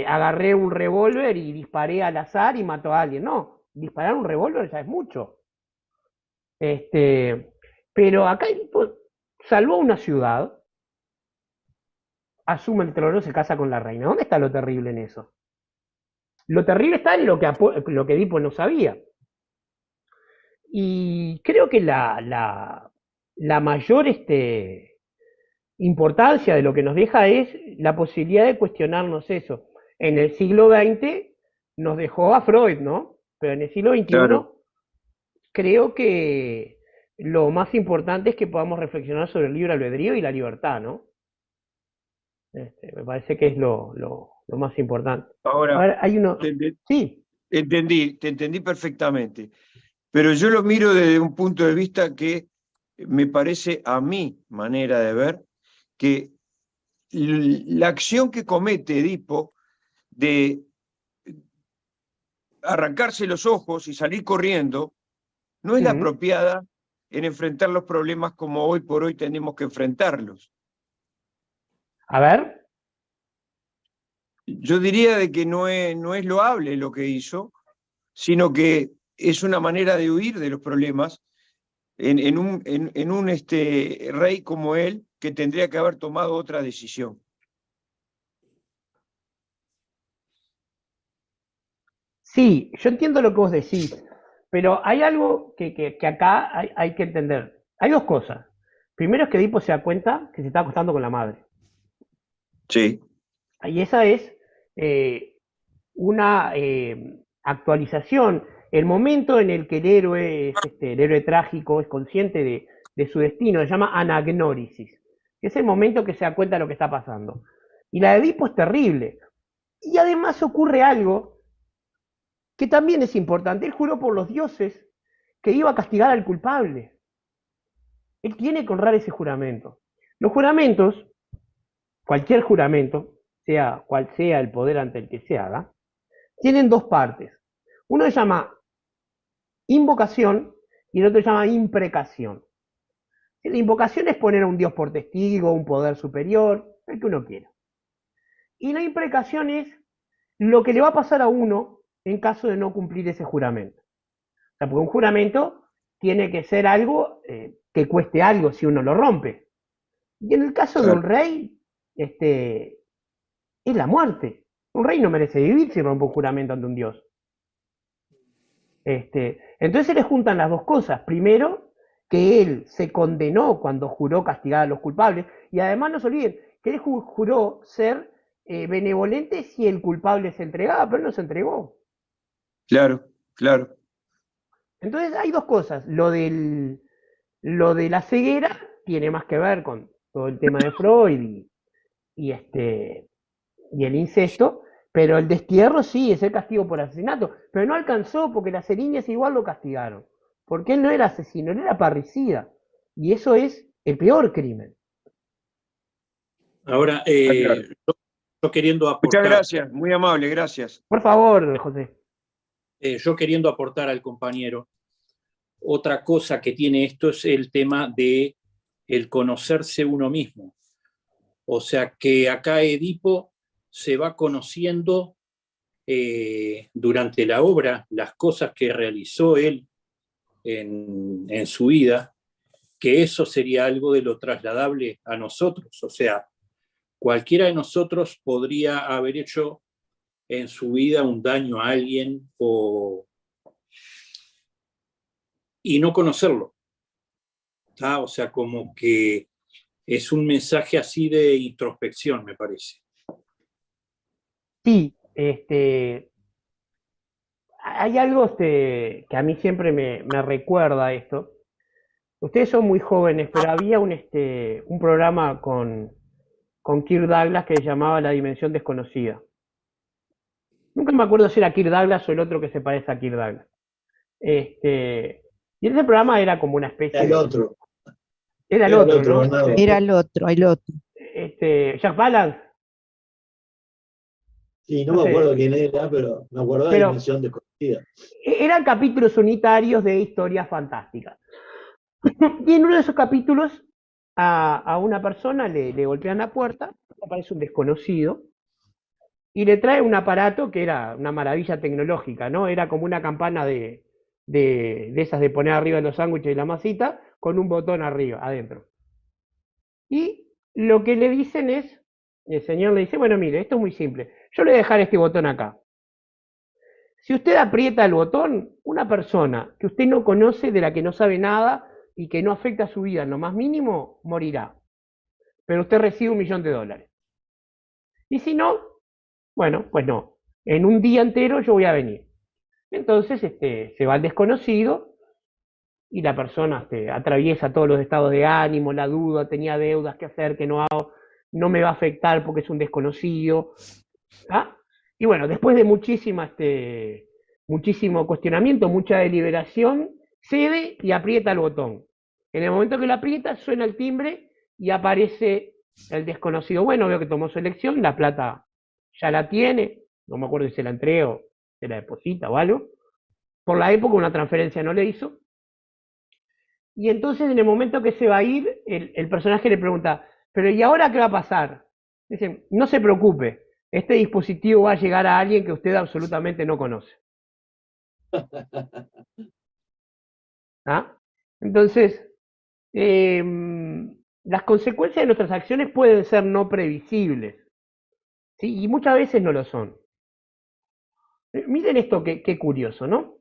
agarré un revólver y disparé al azar y mató a alguien. No, disparar un revólver ya es mucho. Pero acá salvó una ciudad, asume el trono, se casa con la reina. ¿Dónde está lo terrible en eso? Lo terrible está en lo que Edipo no sabía. Y creo que la mayor importancia de lo que nos deja es la posibilidad de cuestionarnos eso. En el siglo XX nos dejó a Freud, ¿no? Pero en el siglo XXI Claro. creo que lo más importante es que podamos reflexionar sobre el libre albedrío y la libertad, ¿no? Me parece que es lo más importante. Ahora, hay uno... Sí. Te entendí perfectamente. Pero yo lo miro desde un punto de vista que me parece, a mi manera de ver, que la acción que comete Edipo de arrancarse los ojos y salir corriendo no es la apropiada en enfrentar los problemas como hoy por hoy tenemos que enfrentarlos. A ver. Yo diría de que no es loable lo que hizo, sino que es una manera de huir de los problemas en un rey como él, que tendría que haber tomado otra decisión. Sí, yo entiendo lo que vos decís, pero hay algo que acá hay que entender. Hay dos cosas. Primero es que Edipo se da cuenta que se está acostando con la madre. Sí. Y esa es una actualización. El momento en el que el héroe, el héroe trágico, es consciente de su destino, se llama anagnórisis. Es el momento que se da cuenta de lo que está pasando. Y la de Edipo es terrible. Y además ocurre algo que también es importante. Él juró por los dioses que iba a castigar al culpable. Él tiene que honrar ese juramento. Los juramentos, cualquier juramento, sea cual sea el poder ante el que se haga, tienen dos partes. Uno se llama invocación y el otro se llama imprecación. La invocación es poner a un dios por testigo, un poder superior, el que uno quiera. Y la imprecación es lo que le va a pasar a uno en caso de no cumplir ese juramento. O sea, porque un juramento tiene que ser algo que cueste algo si uno lo rompe. Y en el caso de un rey, es la muerte. Un rey no merece vivir si rompe un juramento ante un dios. Entonces se le juntan las dos cosas. Primero, que él se condenó cuando juró castigar a los culpables, y además no se olviden que él juró ser benevolente si el culpable se entregaba, pero él no se entregó. Claro, claro. Entonces hay dos cosas. Lo de la ceguera tiene más que ver con todo el tema de Freud y el incesto, pero el destierro sí es el castigo por asesinato, pero no alcanzó porque las Eriñas igual lo castigaron, porque él no era asesino, él era parricida, y eso es el peor crimen. Ahora, yo queriendo aportar... Muchas gracias, muy amable, gracias. Por favor, José. Yo queriendo aportar al compañero, otra cosa que tiene esto es el tema de el conocerse uno mismo. O sea que acá Edipo se va conociendo durante la obra las cosas que realizó él en su vida, que eso sería algo de lo trasladable a nosotros. O sea, cualquiera de nosotros podría haber hecho en su vida un daño a alguien y no conocerlo. O sea, como que es un mensaje así de introspección, me parece. Sí, hay algo que a mí siempre me recuerda esto. Ustedes son muy jóvenes, pero había un programa con Kirk Douglas que se llamaba La Dimensión Desconocida. Nunca me acuerdo si era Kirk Douglas o el otro que se parece a Kirk Douglas. Y ese programa era como una especie Era el otro. Era el Era el otro, otro, ¿no? Bernardo. Era el otro. Jack Palance. Sí, no No me sé. acuerdo quién era, pero me acuerdo de Pero- Dimensión Desconocida. Eran capítulos unitarios de historias fantásticas. Y en uno de esos capítulos a una persona le golpean la puerta, aparece un desconocido, y le trae un aparato que era una maravilla tecnológica, ¿no? Era como una campana de esas de poner arriba los sándwiches y la masita, con un botón arriba, adentro. Y lo que le dicen es, el señor le dice, bueno, mire, esto es muy simple, yo le voy a dejar este botón acá. Si usted aprieta el botón, una persona que usted no conoce, de la que no sabe nada y que no afecta a su vida en lo más mínimo, morirá. Pero usted recibe $1.000.000. Y si no, bueno, pues no. En un día entero yo voy a venir. Entonces se va al desconocido y la persona atraviesa todos los estados de ánimo, la duda, tenía deudas que hacer, que no hago, no me va a afectar porque es un desconocido. ¿Ah? Y bueno, después de muchísimo cuestionamiento, mucha deliberación, cede y aprieta el botón. En el momento que lo aprieta, suena el timbre y aparece el desconocido. Bueno, veo que tomó su elección, la plata ya la tiene, no me acuerdo si se la entrega o se la deposita o algo. Por la época una transferencia no le hizo. Y entonces en el momento que se va a ir, el personaje le pregunta, pero ¿y ahora qué va a pasar? Dicen, no se preocupe, este dispositivo va a llegar a alguien que usted absolutamente no conoce. ¿Ah? Entonces, las consecuencias de nuestras acciones pueden ser no previsibles, ¿sí? Y muchas veces no lo son. Miren esto, qué curioso, ¿no?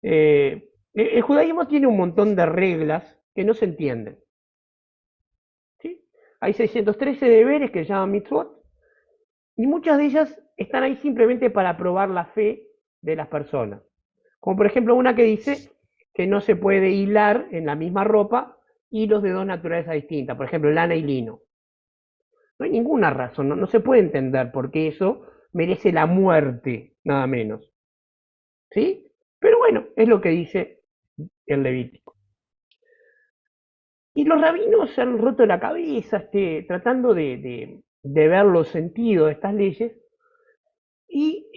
El judaísmo tiene un montón de reglas que no se entienden. ¿Sí? Hay 613 deberes que se llaman mitzvot, y muchas de ellas están ahí simplemente para probar la fe de las personas. Como por ejemplo una que dice que no se puede hilar en la misma ropa hilos de dos naturalezas distintas, por ejemplo lana y lino. No hay ninguna razón, no se puede entender por qué eso merece la muerte, nada menos. ¿Sí? Pero bueno, es lo que dice el Levítico. Y los rabinos se han roto la cabeza tratando de ver los sentidos de estas leyes y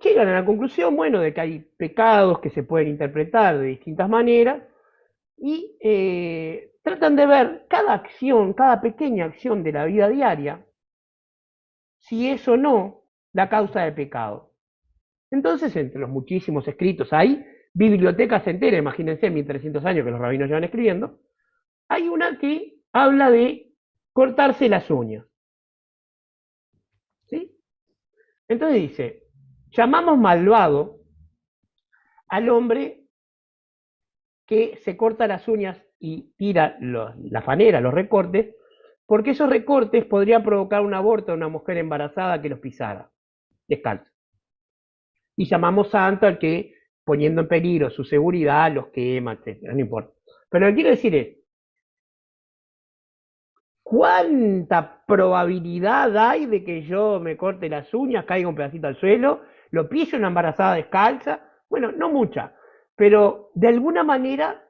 llegan a la conclusión, bueno, de que hay pecados que se pueden interpretar de distintas maneras y tratan de ver cada acción, cada pequeña acción de la vida diaria, si es o no la causa de pecado. Entonces, entre los muchísimos escritos, hay bibliotecas enteras, imagínense, 1300 años que los rabinos llevan escribiendo, hay una que habla de cortarse las uñas. ¿Sí? Entonces dice, llamamos malvado al hombre que se corta las uñas y tira la fanera, los recortes, porque esos recortes podrían provocar un aborto a una mujer embarazada que los pisara, descalza. Y llamamos santo al que, poniendo en peligro su seguridad, los quema, etc. No importa. Pero lo que quiero decir es, ¿cuánta probabilidad hay de que yo me corte las uñas, caiga un pedacito al suelo, lo pise una embarazada descalza? Bueno, no mucha, pero de alguna manera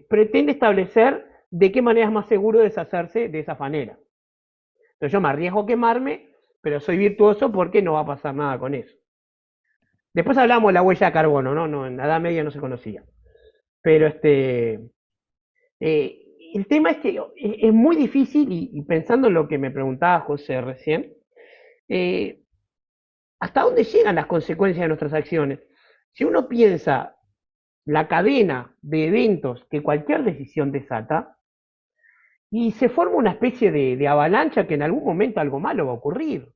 pretende establecer de qué manera es más seguro deshacerse de esa fanera. Entonces yo me arriesgo a quemarme, pero soy virtuoso porque no va a pasar nada con eso. Después hablamos de la huella de carbono, ¿no? En la Edad Media no se conocía. Pero el tema es que es muy difícil, y pensando en lo que me preguntaba José recién, ¿hasta dónde llegan las consecuencias de nuestras acciones? Si uno piensa la cadena de eventos que cualquier decisión desata, y se forma una especie de avalancha que en algún momento algo malo va a ocurrir.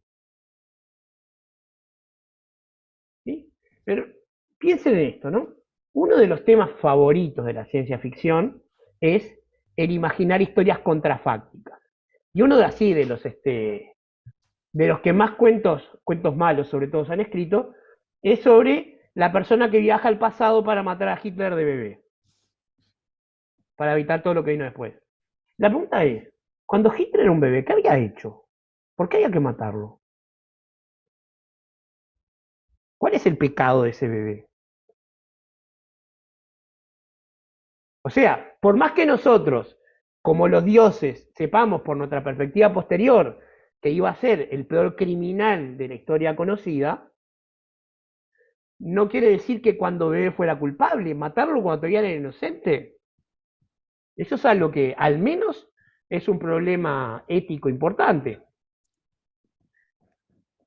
¿Sí? Pero piensen en esto, ¿no? Uno de los temas favoritos de la ciencia ficción es el imaginar historias contrafácticas. Y uno de así, de los que más cuentos malos sobre todo se han escrito, es sobre la persona que viaja al pasado para matar a Hitler de bebé, para evitar todo lo que vino después. La pregunta es, cuando Hitler era un bebé, ¿qué había hecho? ¿Por qué había que matarlo? ¿Cuál es el pecado de ese bebé? O sea, por más que nosotros, como los dioses, sepamos por nuestra perspectiva posterior que iba a ser el peor criminal de la historia conocida, no quiere decir que cuando bebé fuera culpable. Matarlo cuando todavía era inocente, eso es algo que al menos es un problema ético importante.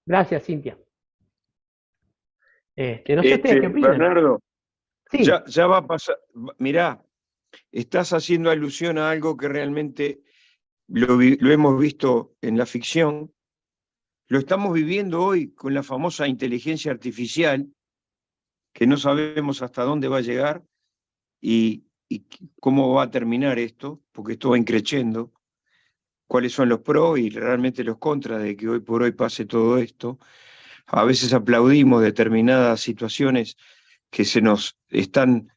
Gracias, Cintia. No sé ustedes qué opinan. Bernardo, Sí. ya va a pasar. Mirá, estás haciendo alusión a algo que realmente lo hemos visto en la ficción, lo estamos viviendo hoy con la famosa inteligencia artificial, que no sabemos hasta dónde va a llegar y cómo va a terminar esto, porque esto va increciendo, cuáles son los pros y realmente los contras de que hoy por hoy pase todo esto. A veces aplaudimos determinadas situaciones que se nos están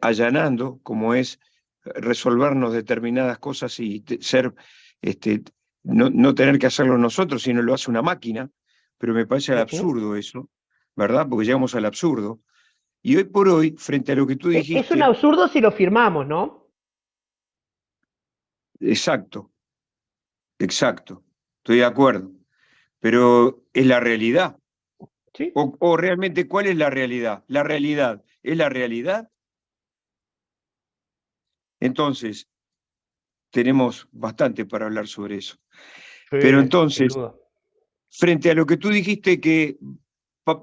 allanando, como es resolvernos determinadas cosas y ser, no tener que hacerlo nosotros, sino lo hace una máquina, pero me parece absurdo eso, ¿verdad? Porque llegamos al absurdo. Y hoy por hoy, frente a lo que tú dijiste... Es un absurdo si lo firmamos, ¿no? Exacto, estoy de acuerdo. Pero es la realidad. ¿Sí? O realmente, ¿cuál es la realidad? ¿La realidad es la realidad? Entonces, tenemos bastante para hablar sobre eso. Sí, Pero sin entonces, duda. frente a lo que tú dijiste que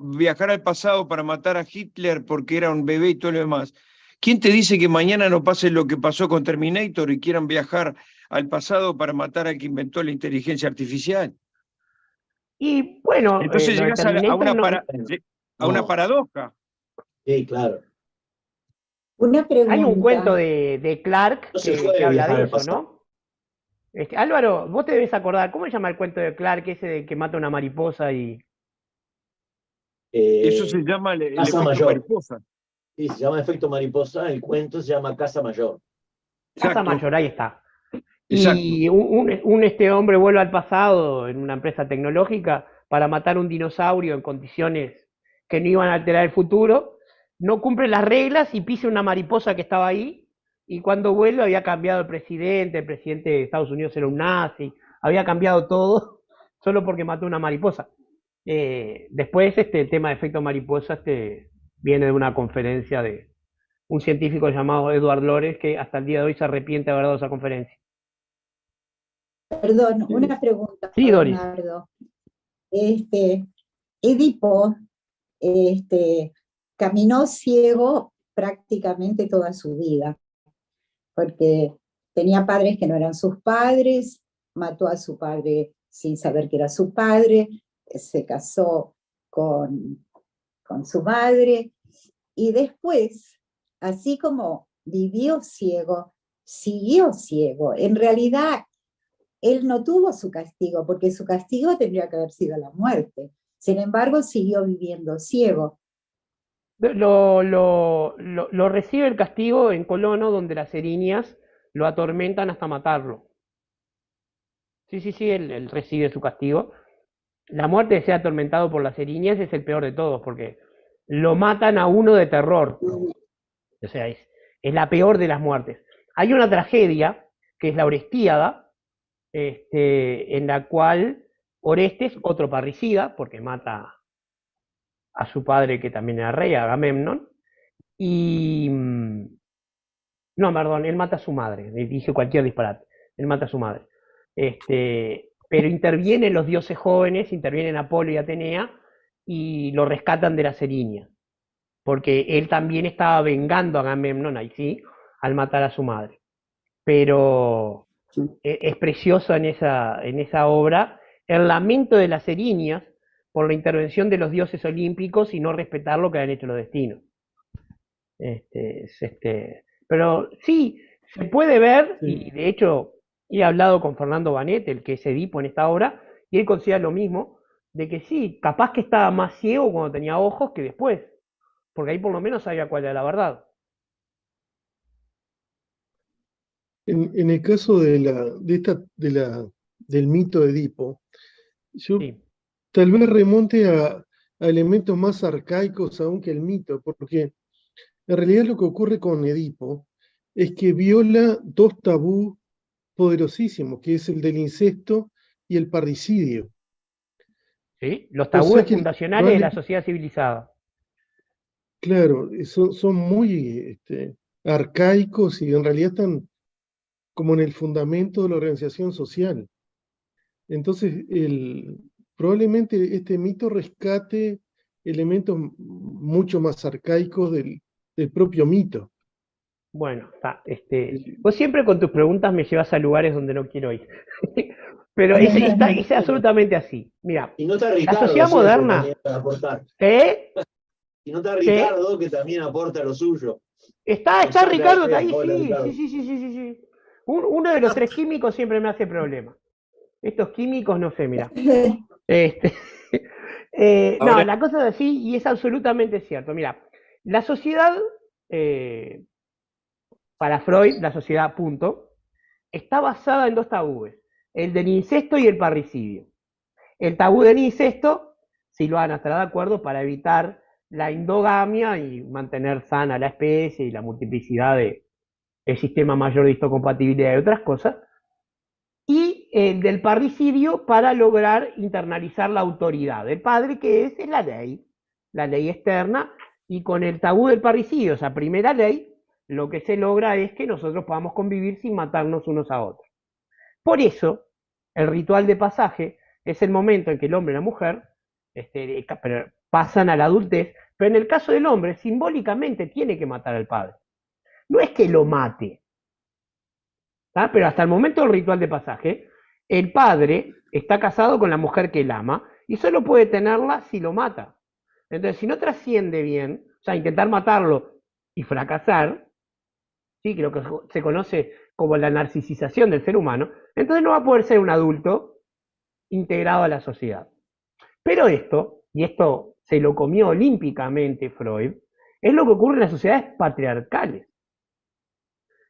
viajar al pasado para matar a Hitler porque era un bebé y todo lo demás, ¿quién te dice que mañana no pase lo que pasó con Terminator y quieran viajar al pasado para matar al que inventó la inteligencia artificial? Y bueno, Entonces lo de llegas a Terminator una paradoja. Sí, claro. Una hay un cuento pregunta. de Clark No se que puede habla viajar de al eso, pasado. ¿no? Álvaro, vos te debes acordar, ¿cómo se llama el cuento de Clark ese de que mata una mariposa y... Eso se llama el Casa efecto Mayor. mariposa. Sí, se llama efecto mariposa, el cuento se llama Casa Mayor. Casa Mayor, ahí está. Exacto. Y un hombre vuelve al pasado en una empresa tecnológica para matar un dinosaurio en condiciones que no iban a alterar el futuro, no cumple las reglas y pisa una mariposa que estaba ahí, y cuando vuelve había cambiado el presidente de Estados Unidos era un nazi, había cambiado todo solo porque mató una mariposa. Después el tema de efecto mariposa viene de una conferencia de un científico llamado Edward Lores, que hasta el día de hoy se arrepiente de haber dado esa conferencia. Perdón, una pregunta, Sí, Doris. Bernardo. Edipo caminó ciego prácticamente toda su vida, porque tenía padres que no eran sus padres, mató a su padre sin saber que era su padre, se casó con su madre, y después, así como vivió ciego, siguió ciego. En realidad, él no tuvo su castigo, porque su castigo tendría que haber sido la muerte. Sin embargo, siguió viviendo ciego. Lo recibe el castigo en Colono, donde las erinias lo atormentan hasta matarlo. Sí, él recibe su castigo. La muerte de ser atormentado por las erinias es el peor de todos, porque lo matan a uno de terror. O sea, es la peor de las muertes. Hay una tragedia, que es la Orestíada, en la cual Orestes, otro parricida, porque mata a su padre que también era rey, Agamemnon, y No, perdón, él mata a su madre. Dije cualquier disparate. Él mata a su madre. Pero intervienen los dioses jóvenes, intervienen Apolo y Atenea, y lo rescatan de las erinias. Porque él también estaba vengando a Agamemnón, ahí sí, al matar a su madre. Pero es precioso en esa obra el lamento de las erinias por la intervención de los dioses olímpicos y no respetar lo que han hecho los destinos. Pero sí, se puede ver, y de hecho he hablado con Fernando Banet, el que es Edipo en esta obra, y él considera lo mismo, de que sí, capaz que estaba más ciego cuando tenía ojos que después, porque ahí por lo menos sabía cuál era la verdad. En el caso del mito de Edipo, yo tal vez remonte a elementos más arcaicos aún que el mito, porque en realidad lo que ocurre con Edipo es que viola dos tabú poderosísimos, que es el del incesto y el parricidio. ¿Sí? Los tabúes fundacionales de la sociedad civilizada. Claro, son muy arcaicos y en realidad están como en el fundamento de la organización social. Entonces, probablemente este mito rescate elementos mucho más arcaicos del propio mito. Bueno, vos siempre con tus preguntas me llevas a lugares donde no quiero ir. Pero es absolutamente así. Mira, Y no está la Ricardo sociedad siempre moderna. también para aportar. Y no está ¿Qué? Ricardo, que también aporta lo suyo. Está Nos saca Ricardo, de está ahí, hola, Ricardo. sí. Uno de los tres químicos siempre me hace problema. Estos químicos, no sé, mira. No, la cosa es así y es absolutamente cierto. Mira, la sociedad, para Freud, la sociedad, punto, está basada en dos tabúes, el del incesto y el parricidio. El tabú del incesto, Silvana estará de acuerdo, para evitar la endogamia y mantener sana la especie y la multiplicidad del sistema mayor de histocompatibilidad y otras cosas. Y el del parricidio para lograr internalizar la autoridad del padre, que es la ley externa, y con el tabú del parricidio, esa primera ley, lo que se logra es que nosotros podamos convivir sin matarnos unos a otros. Por eso, el ritual de pasaje es el momento en que el hombre y la mujer pasan a la adultez, pero en el caso del hombre, simbólicamente tiene que matar al padre. No es que lo mate, pero hasta el momento del ritual de pasaje, el padre está casado con la mujer que él ama y solo puede tenerla si lo mata. Entonces, si no trasciende bien, o sea, intentar matarlo y fracasar, ¿sí? Creo que se conoce como la narcisización del ser humano, entonces no va a poder ser un adulto integrado a la sociedad. Pero esto, y esto se lo comió olímpicamente Freud, es lo que ocurre en las sociedades patriarcales.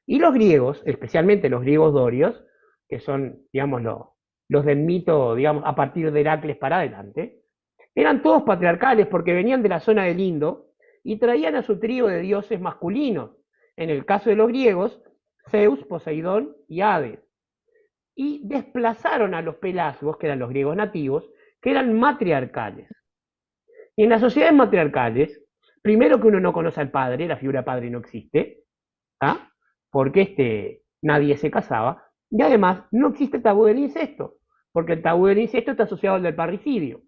Y los griegos, especialmente los griegos dorios, que son, digamos, los del mito, digamos, a partir de Heracles para adelante, eran todos patriarcales porque venían de la zona del Indo y traían a su trío de dioses masculinos. En el caso de los griegos, Zeus, Poseidón y Hades. Y desplazaron a los pelasgos, que eran los griegos nativos, que eran matriarcales. Y en las sociedades matriarcales, primero que uno no conoce al padre, la figura padre no existe, porque nadie se casaba, y además no existe el tabú del incesto, porque el tabú del incesto está asociado al del parricidio.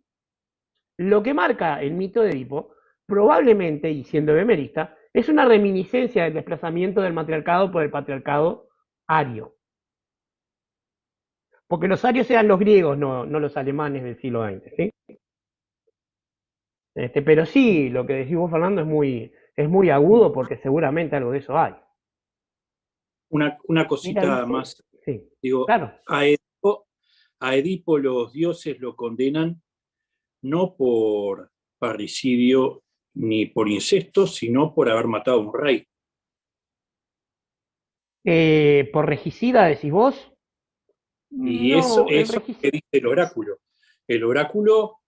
Lo que marca el mito de Edipo, probablemente, y siendo bemerista, es una reminiscencia del desplazamiento del matriarcado por el patriarcado ario. Porque los arios eran los griegos, no los alemanes del siglo XX, ¿sí? Pero sí, lo que decís vos, Fernando, es muy agudo porque seguramente algo de eso hay. Una cosita más. Sí, digo, claro. A Edipo los dioses lo condenan no por parricidio ni por incesto, sino por haber matado a un rey. ¿Por regicida decís vos? Y eso es lo que dice el oráculo. El oráculo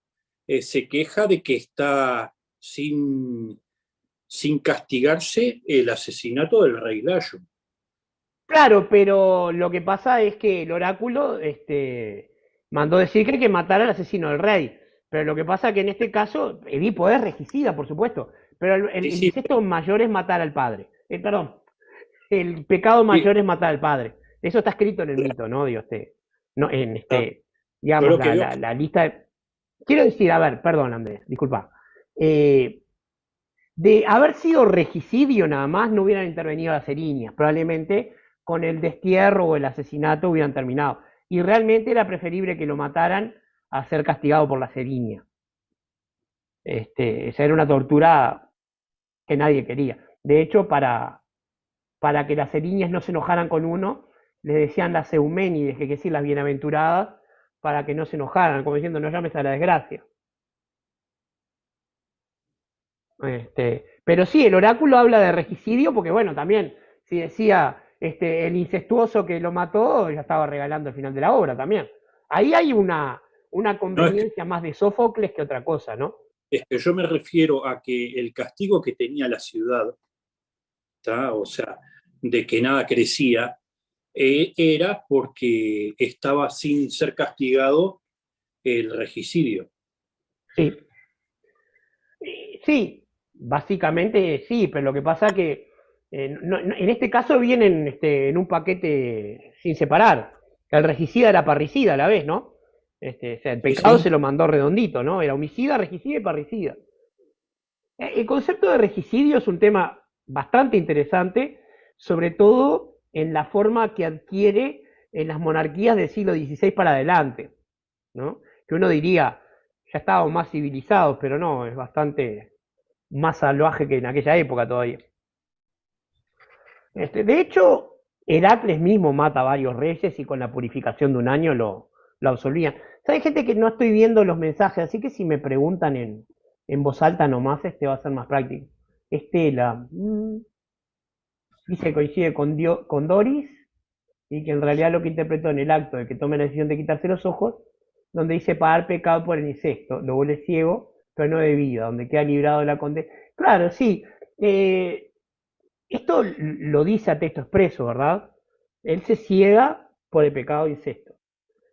se queja de que está sin castigarse el asesinato del rey Layo. Claro, pero lo que pasa es que el oráculo mandó decir que hay que matar al asesino del rey. Pero lo que pasa es que en este caso, Edipo es regicida, por supuesto. Pero el incesto mayor es matar al padre. Perdón. el pecado mayor es matar al padre. Eso está escrito en el mito, ¿no? Dios no, en digamos, Yo lo que veo la lista de... Quiero decir, a ver, perdón, Andrés, disculpa. De haber sido regicidio nada más, no hubieran intervenido las erinias. Probablemente con el destierro o el asesinato hubieran terminado. Y realmente era preferible que lo mataran a ser castigado por las erinias. Esa era una tortura que nadie quería. De hecho, para que las erinias no se enojaran con uno, les decían las euménides, que quiere decir las bienaventuradas, para que no se enojaran, como diciendo, no llames a la desgracia. Pero sí, el oráculo habla de regicidio, porque bueno, también, si decía el incestuoso que lo mató, ya estaba regalando el final de la obra también. Ahí hay una conveniencia más de Sófocles que otra cosa, ¿no? Es que yo me refiero a que el castigo que tenía la ciudad, ¿tá? O sea, de que nada crecía, era porque estaba sin ser castigado el regicidio. Sí. Sí, básicamente sí, pero lo que pasa que en este caso vienen en un paquete sin separar. El regicida era parricida a la vez, ¿no? O sea, el pecado se lo mandó redondito, ¿no? Era homicida, regicida y parricida. El concepto de regicidio es un tema bastante interesante, sobre todo en la forma que adquiere en las monarquías del siglo XVI para adelante, ¿no? Que uno diría, ya estábamos más civilizados, pero no, es bastante más salvaje que en aquella época todavía. De hecho, Heracles mismo mata a varios reyes y con la purificación de un año lo absolvían. Hay gente que no estoy viendo los mensajes, así que si me preguntan en voz alta nomás, va a ser más práctico. Estela, dice que coincide con Doris, y que en realidad lo que interpretó en el acto de que tome la decisión de quitarse los ojos, donde dice pagar pecado por el incesto, lo vuelve ciego, pero no de vida, donde queda librado de la condena. Claro, sí, esto lo dice a texto expreso, ¿verdad? Él se ciega por el pecado de incesto.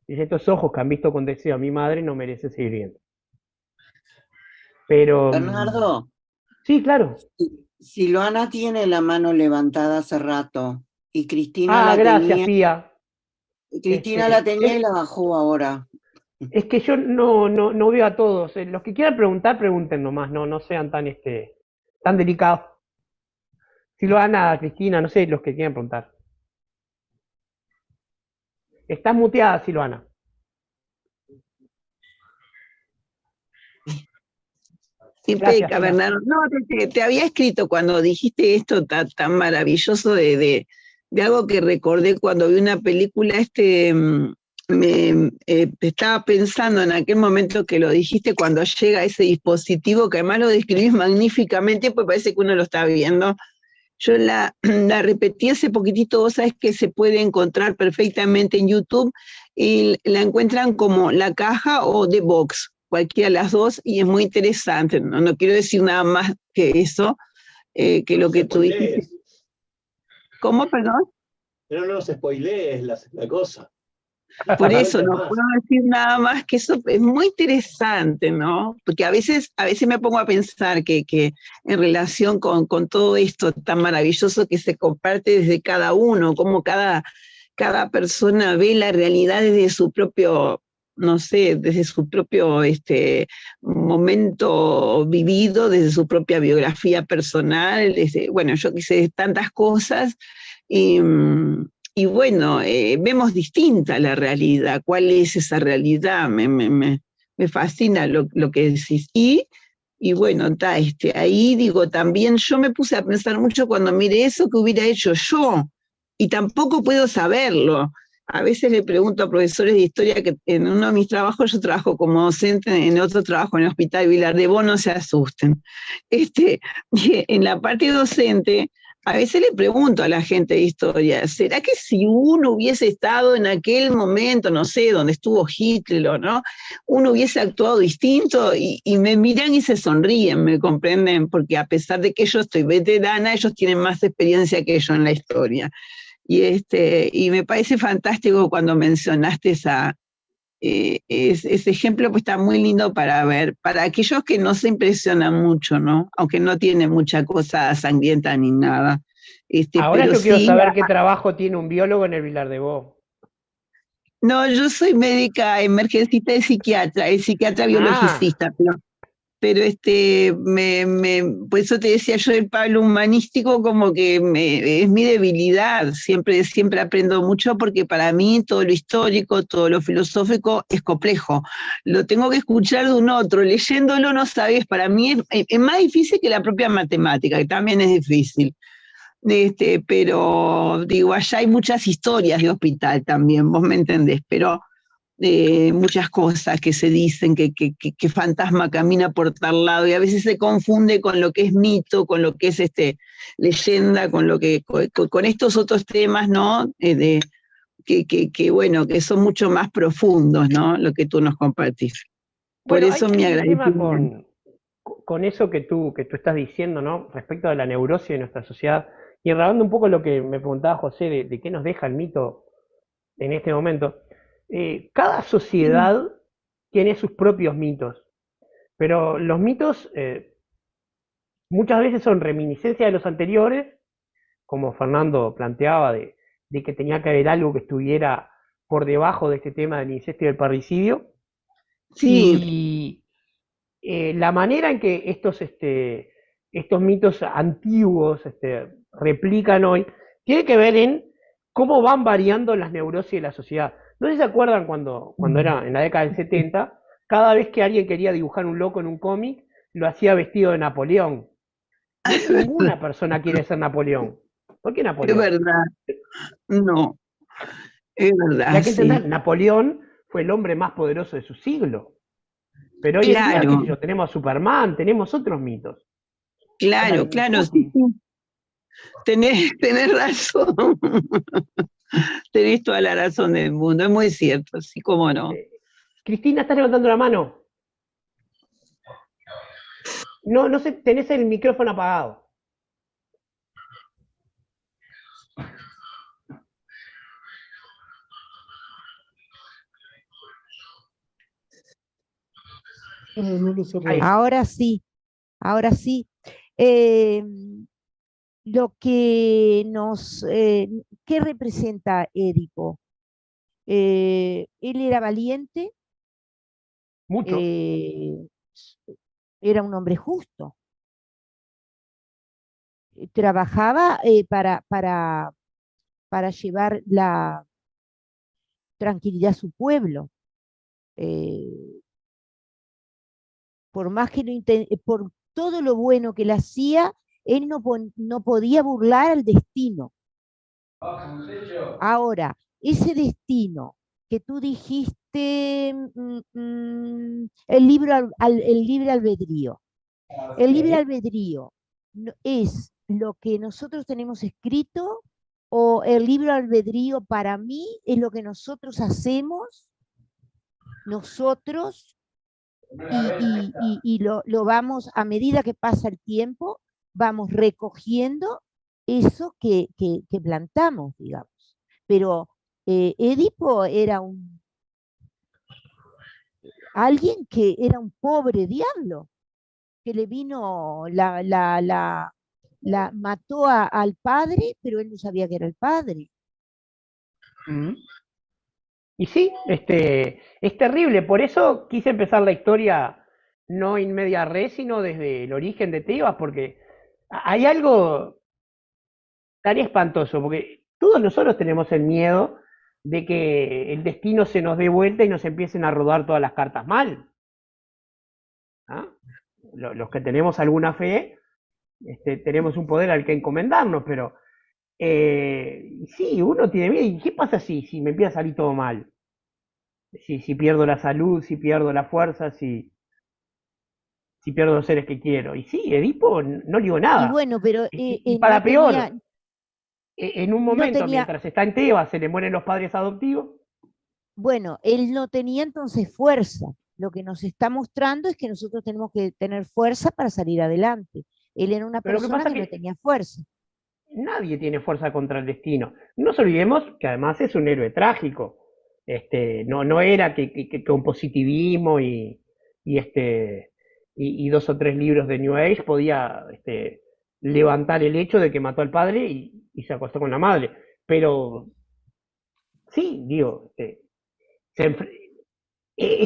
Dice, estos ojos que han visto con deseo a mi madre no merecen seguir viendo. Pero... Bernardo. Sí, claro. Silvana tiene la mano levantada hace rato y Cristina la gracias, tenía. Pía. Cristina la tenía y la bajó ahora. Es que yo no veo a todos. Los que quieran preguntar, pregunten nomás, no sean tan delicados. Silvana, Cristina, no sé, los que quieran preguntar. Estás muteada, Silvana. Impeca, Bernardo. No, te había escrito cuando dijiste esto tan maravilloso de algo que recordé cuando vi una película, estaba pensando en aquel momento que lo dijiste, cuando llega ese dispositivo, que además lo describís magníficamente, pues parece que uno lo está viendo. Yo la repetí hace poquitito, vos sabés que se puede encontrar perfectamente en YouTube, y la encuentran como La Caja o The Box, cualquiera de las dos, y es muy interesante. No quiero decir nada más que eso, que lo que tú dijiste. ¿Cómo, perdón? Pero no se spoilees la cosa. Por eso no puedo decir nada más que eso es muy interesante, ¿no? Porque a veces me pongo a pensar que en relación con todo esto tan maravilloso que se comparte desde cada uno, cómo cada persona ve la realidad desde su propio, no sé, desde su propio momento vivido, desde su propia biografía personal, desde, bueno, yo qué sé, tantas cosas, y bueno, vemos distinta la realidad. ¿Cuál es esa realidad? Me fascina lo que decís. Y bueno, ahí digo, también yo me puse a pensar mucho cuando miré eso que hubiera hecho yo, y tampoco puedo saberlo. A veces le pregunto a profesores de historia, que en uno de mis trabajos yo trabajo como docente, en otro trabajo en el Hospital Vilar de Bo, no se asusten. En la parte docente, a veces le pregunto a la gente de historia, ¿será que si uno hubiese estado en aquel momento, no sé, donde estuvo Hitler, ¿no? Uno hubiese actuado distinto? Y me miran y se sonríen, ¿me comprenden? Porque a pesar de que yo estoy veterana, ellos tienen más experiencia que yo en la historia. Y me parece fantástico cuando mencionaste ese ejemplo pues está muy lindo para ver, para aquellos que no se impresionan mucho, ¿no? Aunque no tiene mucha cosa sangrienta ni nada. Ahora Pero yo quiero sí, saber qué trabajo tiene un biólogo en el Vilar de Bo. no, yo soy médica emergencista y psiquiatra biologicista, pero por eso te decía yo el palo humanístico como que es mi debilidad, siempre aprendo mucho porque para mí todo lo histórico, todo lo filosófico es complejo, lo tengo que escuchar de un otro, leyéndolo no sabes, para mí es más difícil que la propia matemática, que también es difícil. Pero digo, allá hay muchas historias de hospital también, vos me entendés, pero muchas cosas que se dicen, que fantasma camina por tal lado, y a veces se confunde con lo que es mito, con lo que es leyenda, con estos otros temas, ¿no? Bueno, que son mucho más profundos, ¿no? Lo que tú nos compartís. Por Bueno, eso hay mi un tema agradecimiento. con eso que tú estás diciendo, ¿no? Respecto de la neurosis de nuestra sociedad, y enredando un poco lo que me preguntaba José, de qué nos deja el mito en este momento. Cada sociedad tiene sus propios mitos, pero los mitos muchas veces son reminiscencias de los anteriores, como Fernando planteaba, de que tenía que haber algo que estuviera por debajo de este tema del incesto y del parricidio. Sí. Y la manera en que estos mitos antiguos replican hoy tiene que ver en cómo van variando las neurosis de la sociedad. No sé si se acuerdan cuando era en la década del 70, cada vez que alguien quería dibujar un loco en un cómic, lo hacía vestido de Napoleón. Y hoy ninguna persona quiere ser Napoleón. ¿Por qué Es Napoleón? verdad, no, es Y verdad, hay que entender, sí. Napoleón fue el hombre más poderoso de su siglo. Pero hoy en día, qué sé yo, tenemos a Superman, tenemos otros mitos. Claro, sí, sí. Tenés razón. Tenés toda la razón del mundo, es muy cierto, sí, cómo no. Cristina, estás levantando la mano. No sé, tenés el micrófono apagado. No lo cerré. Ahora sí, ahora sí. Eh, lo que ¿qué representa Édipo? Él era valiente, Mucho. Era un hombre justo, trabajaba para llevar la tranquilidad a su pueblo. Por más que por todo lo bueno que él hacía, él no podía burlar al destino. Ahora, ese destino que tú dijiste, el libre albedrío. El libre albedrío es lo que nosotros tenemos escrito, o el libre albedrío para mí es lo que nosotros hacemos, nosotros, y lo vamos, a medida que pasa el tiempo, vamos recogiendo eso que plantamos, digamos. Pero Edipo era alguien que era un pobre diablo, que le vino, mató al padre, pero él no sabía que era el padre. Y sí, es terrible, por eso quise empezar la historia no in media res, sino desde el origen de Tebas, porque hay algo tan espantoso, porque todos nosotros tenemos el miedo de que el destino se nos dé vuelta y nos empiecen a rodar todas las cartas mal. ¿Ah? Los que tenemos alguna fe, tenemos un poder al que encomendarnos, pero sí, uno tiene miedo. ¿Y qué pasa si me empieza a salir todo mal? Si pierdo la salud, si pierdo la fuerza, si pierdo los seres que quiero. Y sí, Edipo no digo Y nada. bueno, pero Y para no peor, tenía, en un no momento, tenía, mientras está en Tebas, se le mueren los padres adoptivos. bueno, él no tenía entonces fuerza. Lo que nos está mostrando es que nosotros tenemos que tener fuerza para salir adelante. Él era una Pero lo que persona pasa que no es que tenía fuerza. nadie tiene fuerza contra el destino. No nos olvidemos que además es un héroe trágico. No era que con positivismo y 2 o 3 libros de New Age podía levantar el hecho de que mató al padre y se acostó con la madre. Pero sí, digo, es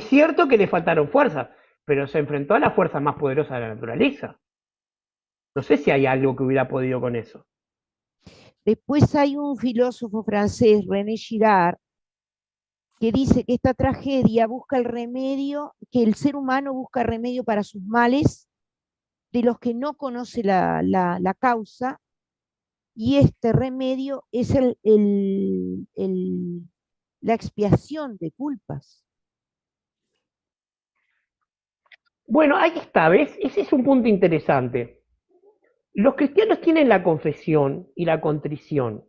cierto que le faltaron fuerzas, pero se enfrentó a la fuerza más poderosa de la naturaleza. No sé si hay algo que hubiera podido con eso. Después hay un filósofo francés, René Girard, que dice que esta tragedia busca el remedio, que el ser humano busca remedio para sus males, de los que no conoce la causa, y este remedio es la expiación de culpas. Bueno, ahí está, ¿ves? Ese es un punto interesante. Los cristianos tienen la confesión y la contrición,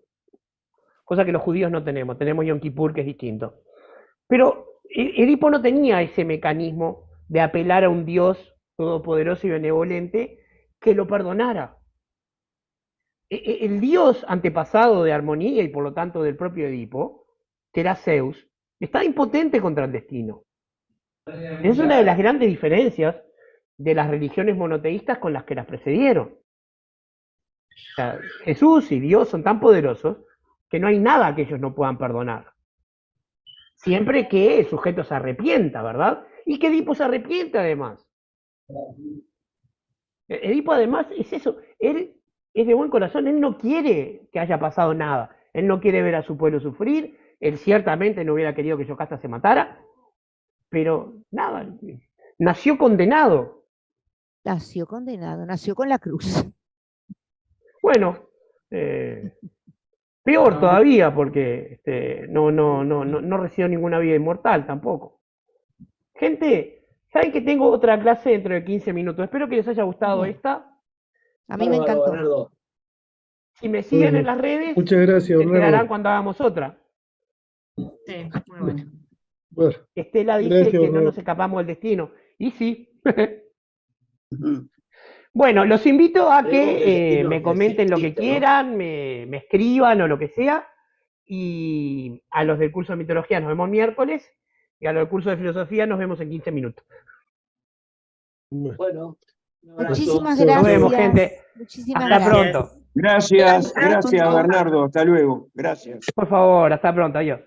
cosa que los judíos no tenemos. Tenemos Yom Kippur, que es distinto. Pero Edipo no tenía ese mecanismo de apelar a un Dios todopoderoso y benevolente que lo perdonara. El Dios antepasado de armonía y por lo tanto del propio Edipo, que era Zeus, estaba impotente contra el destino. Es una de las grandes diferencias de las religiones monoteístas con las que las precedieron. O sea, Jesús y Dios son tan poderosos que no hay nada que ellos no puedan perdonar. Siempre que el sujeto se arrepienta, ¿verdad? Y que Edipo se arrepiente además. Edipo además es eso, él es de buen corazón, él no quiere que haya pasado nada, él no quiere ver a su pueblo sufrir, él ciertamente no hubiera querido que Yocasta se matara, pero nada, nació condenado. Nació condenado, nació con la cruz. Bueno, peor todavía, porque no recibió ninguna vida inmortal tampoco. Gente, ¿saben que tengo otra clase dentro de 15 minutos? Espero que les haya gustado esta. A mí me encantó. Si me siguen en las redes, muchas gracias, se enterarán Bernardo. cuando hagamos otra. Sí, muy bueno. Bueno, Estela dice gracias, que no Bernardo. nos escapamos del destino. Y sí. Bueno, los invito a que me comenten lo que quieran, me escriban o lo que sea. Y a los del curso de mitología nos vemos miércoles. Y a los del curso de filosofía nos vemos en 15 minutos. Bueno, un abrazo. Muchísimas Nos gracias. vemos, gente. Muchísimas Hasta gracias. pronto. Gracias, gracias Bernardo, hasta luego, gracias. Por favor, hasta pronto, adiós.